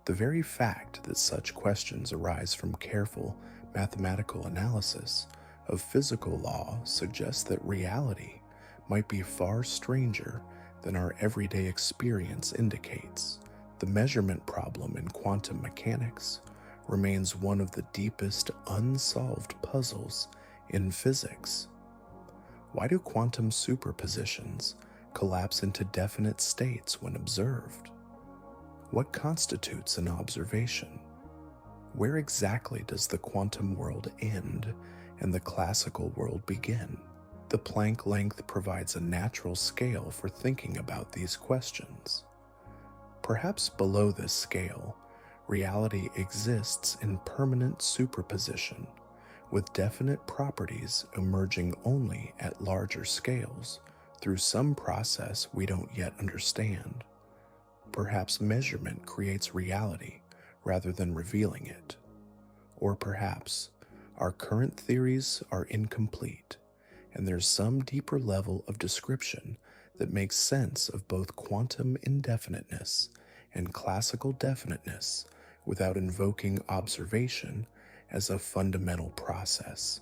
The very fact that such questions arise from careful mathematical analysis of physical law suggests that reality might be far stranger than our everyday experience indicates. The measurement problem in quantum mechanics remains one of the deepest unsolved puzzles in physics. Why do quantum superpositions collapse into definite states when observed? What constitutes an observation? Where exactly does the quantum world end and the classical world begin? The Planck length provides a natural scale for thinking about these questions. Perhaps below this scale, reality exists in permanent superposition, with definite properties emerging only at larger scales through some process we don't yet understand. Perhaps measurement creates reality rather than revealing it. Or perhaps our current theories are incomplete, and there's some deeper level of description that makes sense of both quantum indefiniteness and classical definiteness without invoking observation as a fundamental process.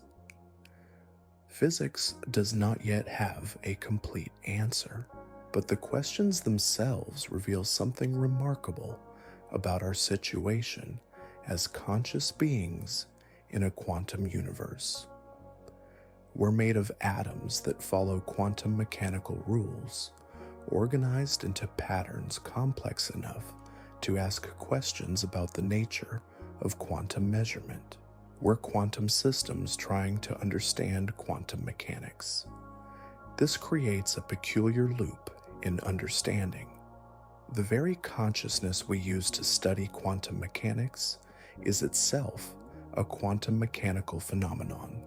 Physics does not yet have a complete answer, but the questions themselves reveal something remarkable about our situation as conscious beings in a quantum universe. We're made of atoms that follow quantum mechanical rules, organized into patterns complex enough to ask questions about the nature of quantum measurement. We're quantum systems trying to understand quantum mechanics. This creates a peculiar loop in understanding. The very consciousness we use to study quantum mechanics is itself a quantum mechanical phenomenon.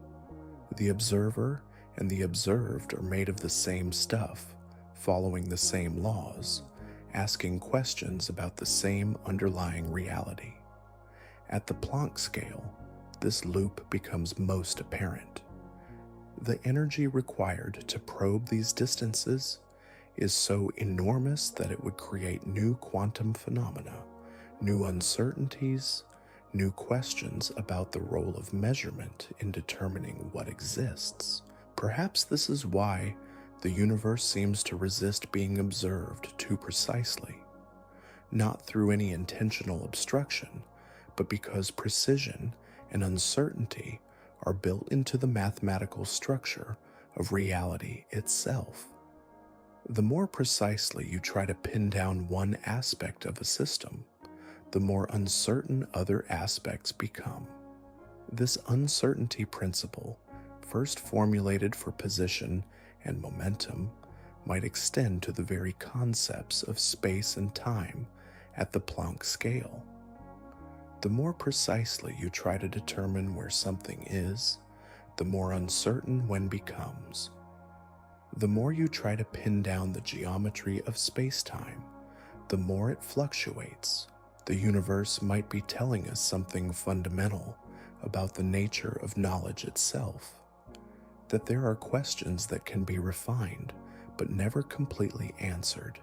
The observer and the observed are made of the same stuff, following the same laws, asking questions about the same underlying reality. At the Planck scale, this loop becomes most apparent. The energy required to probe these distances is so enormous that it would create new quantum phenomena, new uncertainties, new questions about the role of measurement in determining what exists. Perhaps this is why the universe seems to resist being observed too precisely, not through any intentional obstruction, but because precision and uncertainty are built into the mathematical structure of reality itself. The more precisely you try to pin down one aspect of a system, the more uncertain other aspects become. This uncertainty principle, first formulated for position and momentum, might extend to the very concepts of space and time at the Planck scale. The more precisely you try to determine where something is, the more uncertain one becomes. The more you try to pin down the geometry of spacetime, the more it fluctuates. The universe might be telling us something fundamental about the nature of knowledge itself, that there are questions that can be refined but never completely answered,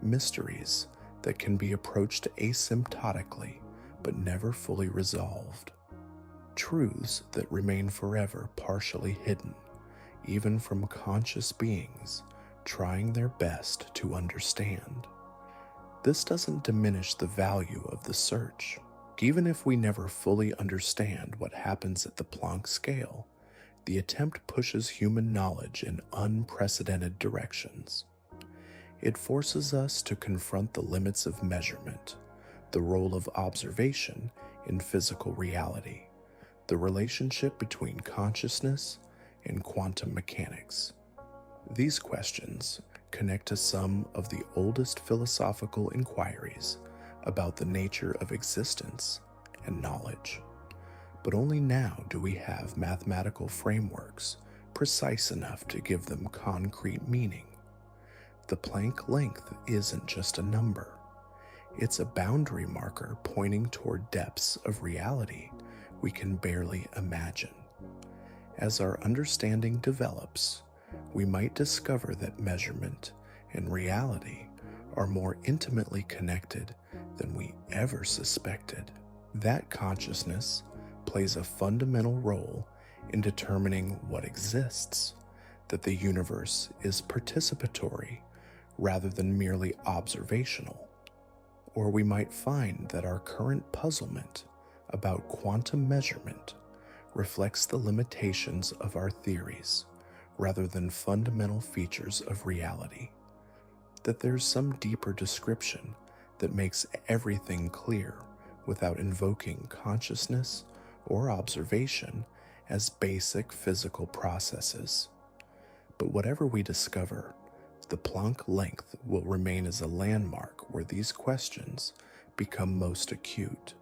mysteries that can be approached asymptotically but never fully resolved, truths that remain forever partially hidden, even from conscious beings trying their best to understand. This doesn't diminish the value of the search. Even if we never fully understand what happens at the Planck scale, the attempt pushes human knowledge in unprecedented directions. It forces us to confront the limits of measurement, the role of observation in physical reality, the relationship between consciousness and quantum mechanics. These questions connect to some of the oldest philosophical inquiries about the nature of existence and knowledge. But only now do we have mathematical frameworks precise enough to give them concrete meaning. The Planck length isn't just a number. It's a boundary marker pointing toward depths of reality we can barely imagine. As our understanding develops, we might discover that measurement and reality are more intimately connected than we ever suspected. That consciousness plays a fundamental role in determining what exists, that the universe is participatory rather than merely observational. Or we might find that our current puzzlement about quantum measurement reflects the limitations of our theories rather than fundamental features of reality, that there's some deeper description that makes everything clear without invoking consciousness or observation as basic physical processes. But whatever we discover, the Planck length will remain as a landmark where these questions become most acute.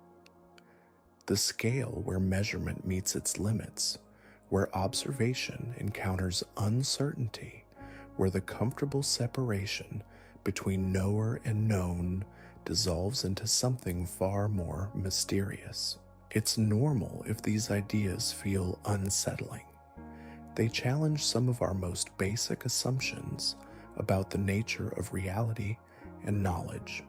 The scale where measurement meets its limits, where observation encounters uncertainty, where the comfortable separation between knower and known dissolves into something far more mysterious. It's normal if these ideas feel unsettling. They challenge some of our most basic assumptions about the nature of reality and knowledge,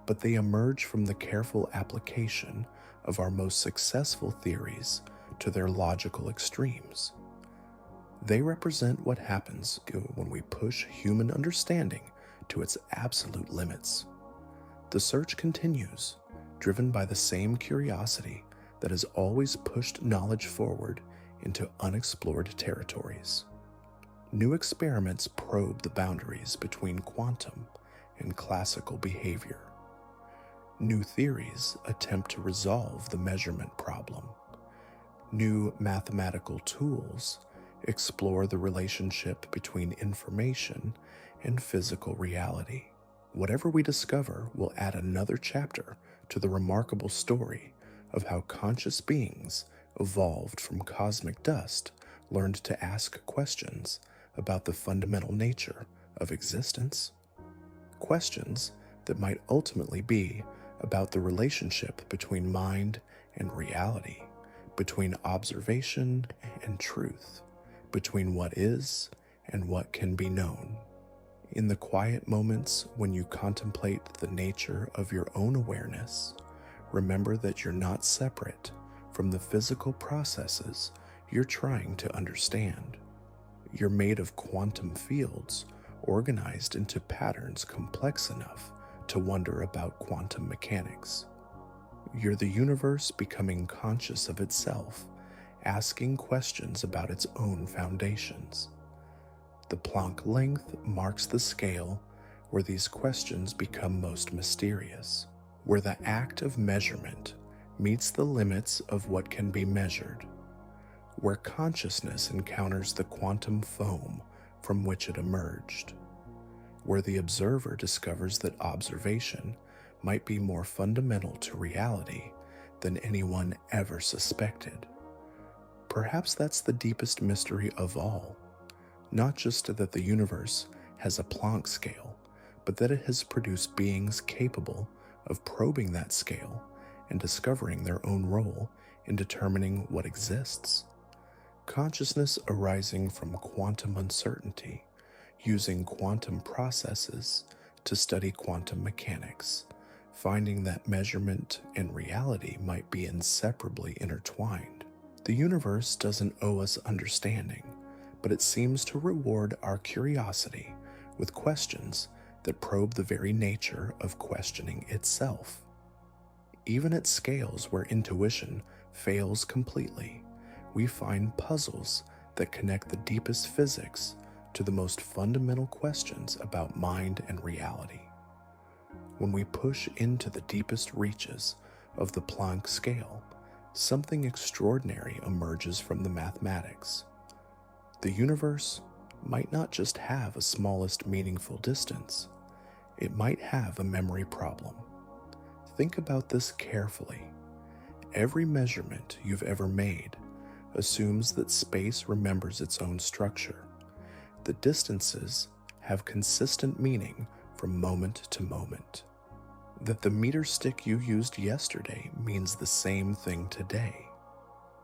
but they emerge from the careful application of our most successful theories to their logical extremes. They represent what happens when we push human understanding to its absolute limits. The search continues, driven by the same curiosity that has always pushed knowledge forward into unexplored territories. New experiments probe the boundaries between quantum and classical behavior. New theories attempt to resolve the measurement problem. New mathematical tools explore the relationship between information and physical reality. Whatever we discover will add another chapter to the remarkable story of how conscious beings evolved from cosmic dust, learned to ask questions about the fundamental nature of existence. Questions that might ultimately be about the relationship between mind and reality, between observation and truth, between what is and what can be known. In the quiet moments when you contemplate the nature of your own awareness, remember that you're not separate from the physical processes you're trying to understand. You're made of quantum fields organized into patterns complex enough to wonder about quantum mechanics. You're the universe becoming conscious of itself, asking questions about its own foundations. The Planck length marks the scale where these questions become most mysterious, where the act of measurement meets the limits of what can be measured, where consciousness encounters the quantum foam from which it emerged, where the observer discovers that observation might be more fundamental to reality than anyone ever suspected. Perhaps that's the deepest mystery of all, not just that the universe has a Planck scale, but that it has produced beings capable of probing that scale and discovering their own role in determining what exists. Consciousness arising from quantum uncertainty, using quantum processes to study quantum mechanics, finding that measurement and reality might be inseparably intertwined. The universe doesn't owe us understanding, but it seems to reward our curiosity with questions that probe the very nature of questioning itself. Even at scales where intuition fails completely, we find puzzles that connect the deepest physics to the most fundamental questions about mind and reality. When we push into the deepest reaches of the Planck scale, something extraordinary emerges from the mathematics. The universe might not just have a smallest meaningful distance, it might have a memory problem. Think about this carefully. Every measurement you've ever made assumes that space remembers its own structure. The distances have consistent meaning from moment to moment. That the meter stick you used yesterday means the same thing today.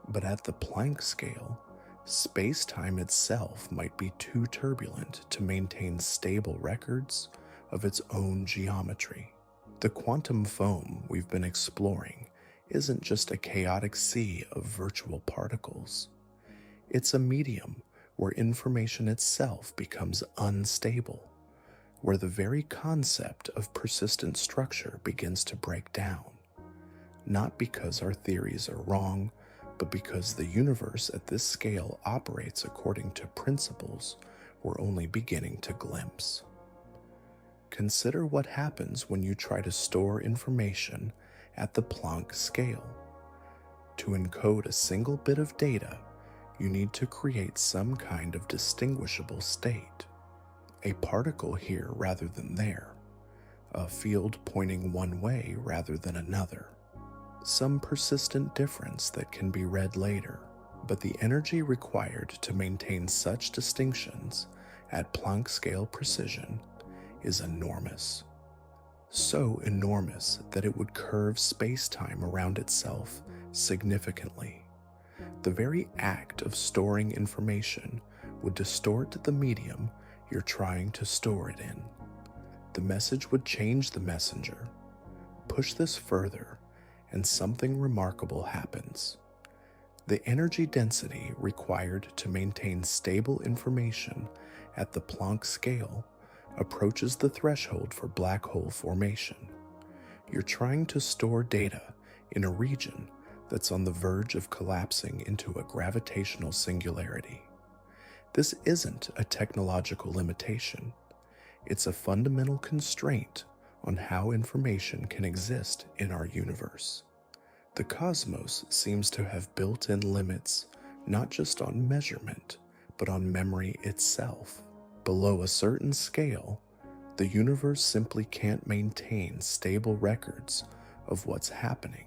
But at the Planck scale, space-time itself might be too turbulent to maintain stable records of its own geometry. The quantum foam we've been exploring isn't just a chaotic sea of virtual particles. It's a medium where information itself becomes unstable, where the very concept of persistent structure begins to break down. Not because our theories are wrong, but because the universe at this scale operates according to principles we're only beginning to glimpse. Consider what happens when you try to store information at the Planck scale. To encode a single bit of data, you need to create some kind of distinguishable state. A particle here rather than there, a field pointing one way rather than another, some persistent difference that can be read later. But the energy required to maintain such distinctions at Planck scale precision is enormous. So enormous that it would curve space-time around itself significantly. The very act of storing information would distort the medium you're trying to store it in. The message would change the messenger. Push this further, and something remarkable happens. The energy density required to maintain stable information at the Planck scale approaches the threshold for black hole formation. You're trying to store data in a region that's on the verge of collapsing into a gravitational singularity. This isn't a technological limitation. It's a fundamental constraint on how information can exist in our universe. The cosmos seems to have built-in limits not just on measurement, but on memory itself. Below a certain scale, the universe simply can't maintain stable records of what's happening.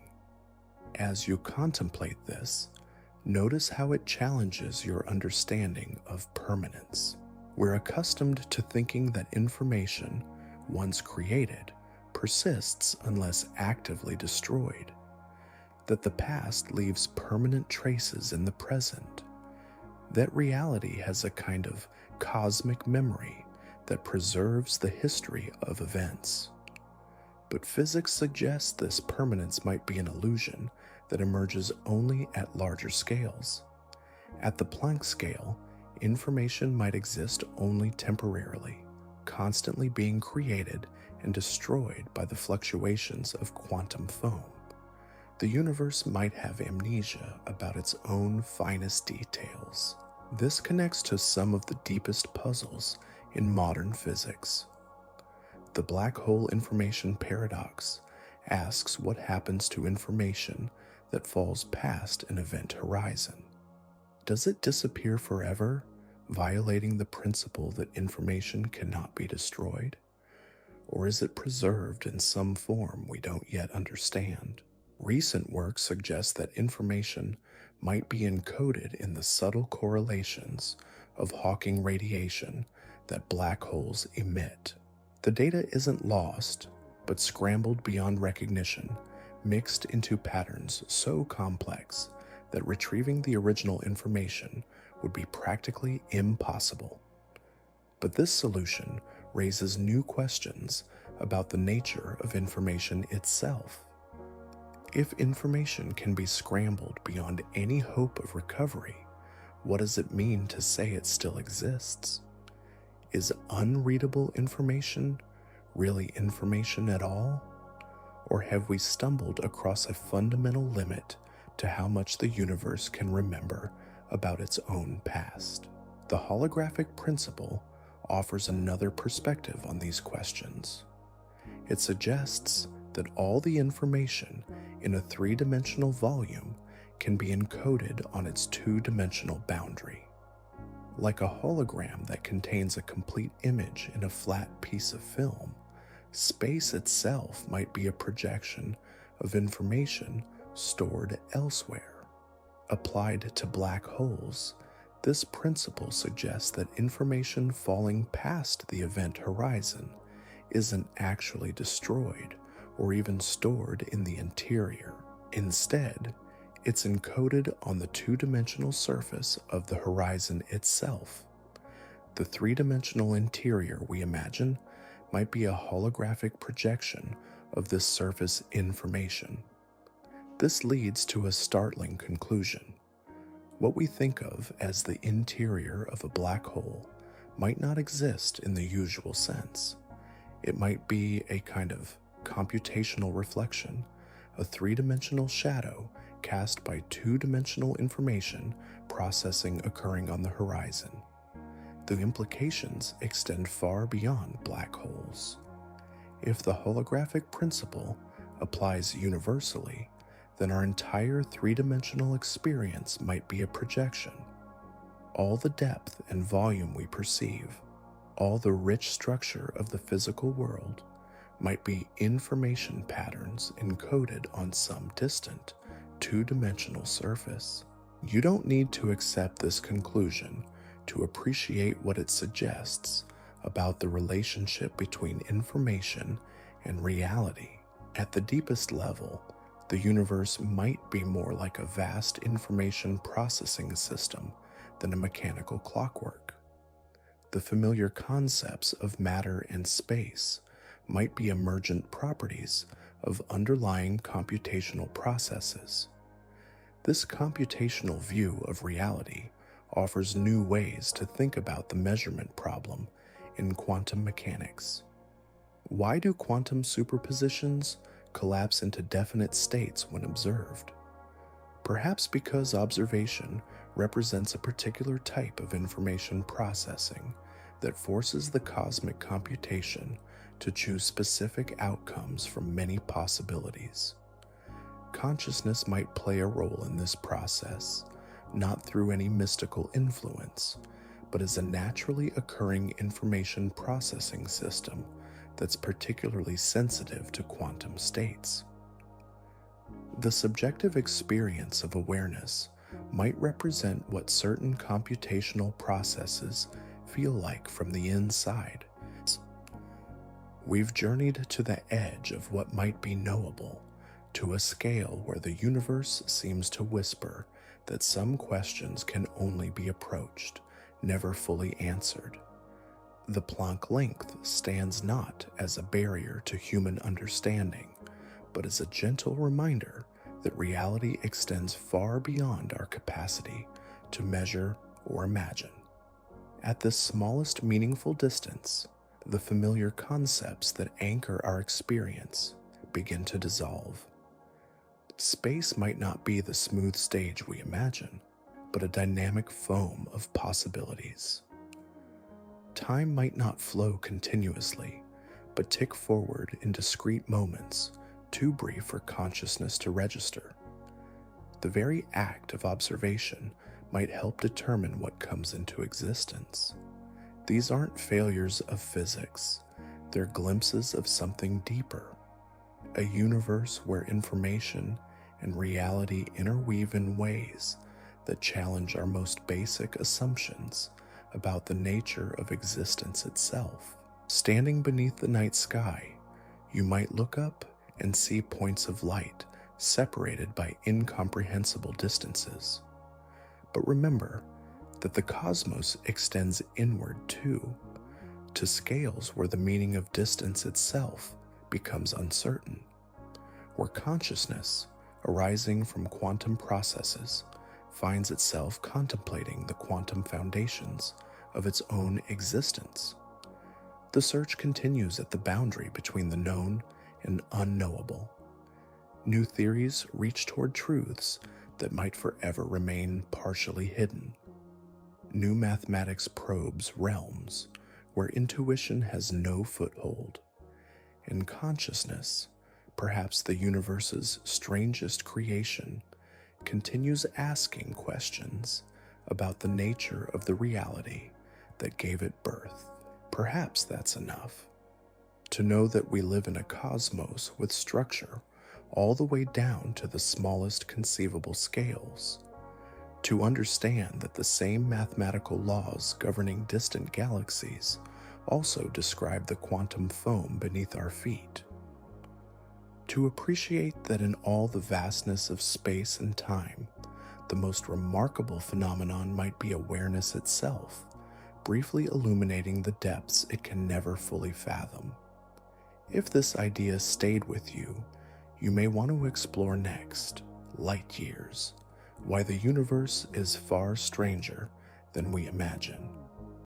As you contemplate this, notice how it challenges your understanding of permanence. We're accustomed to thinking that information, once created, persists unless actively destroyed, that the past leaves permanent traces in the present, that reality has a kind of cosmic memory that preserves the history of events. But physics suggests this permanence might be an illusion that emerges only at larger scales. At the Planck scale, information might exist only temporarily, constantly being created and destroyed by the fluctuations of quantum foam. The universe might have amnesia about its own finest details. This connects to some of the deepest puzzles in modern physics. The black hole information paradox asks what happens to information that falls past an event horizon. Does it disappear forever, violating the principle that information cannot be destroyed? Or is it preserved in some form we don't yet understand? Recent work suggests that information might be encoded in the subtle correlations of Hawking radiation that black holes emit. The data isn't lost, but scrambled beyond recognition, mixed into patterns so complex that retrieving the original information would be practically impossible. But this solution raises new questions about the nature of information itself. If information can be scrambled beyond any hope of recovery, what does it mean to say it still exists? Is unreadable information really information at all? Or have we stumbled across a fundamental limit to how much the universe can remember about its own past? The holographic principle offers another perspective on these questions. It suggests that all the information in a three-dimensional volume can be encoded on its two-dimensional boundary. Like a hologram that contains a complete image in a flat piece of film, space itself might be a projection of information stored elsewhere. Applied to black holes, this principle suggests that information falling past the event horizon isn't actually destroyed or even stored in the interior. Instead, it's encoded on the two-dimensional surface of the horizon itself. The three-dimensional interior we imagine might be a holographic projection of this surface information. This leads to a startling conclusion. What we think of as the interior of a black hole might not exist in the usual sense. It might be a kind of computational reflection, a three-dimensional shadow cast by two-dimensional information processing occurring on the horizon. The implications extend far beyond black holes. If the holographic principle applies universally, then our entire three-dimensional experience might be a projection. All the depth and volume we perceive, all the rich structure of the physical world, might be information patterns encoded on some distant, two-dimensional surface. You don't need to accept this conclusion to appreciate what it suggests about the relationship between information and reality. At the deepest level, the universe might be more like a vast information processing system than a mechanical clockwork. The familiar concepts of matter and space might be emergent properties of underlying computational processes. This computational view of reality offers new ways to think about the measurement problem in quantum mechanics. Why do quantum superpositions collapse into definite states when observed? Perhaps because observation represents a particular type of information processing that forces the cosmic computation to choose specific outcomes from many possibilities. Consciousness might play a role in this process, not through any mystical influence, but as a naturally occurring information processing system that's particularly sensitive to quantum states. The subjective experience of awareness might represent what certain computational processes feel like from the inside. We've journeyed to the edge of what might be knowable, to a scale where the universe seems to whisper that some questions can only be approached, never fully answered. The Planck length stands not as a barrier to human understanding, but as a gentle reminder that reality extends far beyond our capacity to measure or imagine. At this smallest meaningful distance, the familiar concepts that anchor our experience begin to dissolve. Space might not be the smooth stage we imagine, but a dynamic foam of possibilities. Time might not flow continuously, but tick forward in discrete moments, too brief for consciousness to register. The very act of observation might help determine what comes into existence. These aren't failures of physics, they're glimpses of something deeper, a universe where information and reality interweave in ways that challenge our most basic assumptions about the nature of existence itself. Standing beneath the night sky, you might look up and see points of light separated by incomprehensible distances. But remember that the cosmos extends inward too, to scales where the meaning of distance itself becomes uncertain, where consciousness, arising from quantum processes, finds itself contemplating the quantum foundations of its own existence. The search continues at the boundary between the known and unknowable. New theories reach toward truths that might forever remain partially hidden. New mathematics probes realms where intuition has no foothold. And consciousness, perhaps the universe's strangest creation, continues asking questions about the nature of the reality that gave it birth. Perhaps that's enough. To know that we live in a cosmos with structure all the way down to the smallest conceivable scales. To understand that the same mathematical laws governing distant galaxies also describe the quantum foam beneath our feet. To appreciate that in all the vastness of space and time, the most remarkable phenomenon might be awareness itself, briefly illuminating the depths it can never fully fathom. If this idea stayed with you, you may want to explore next, light years, why the universe is far stranger than we imagine.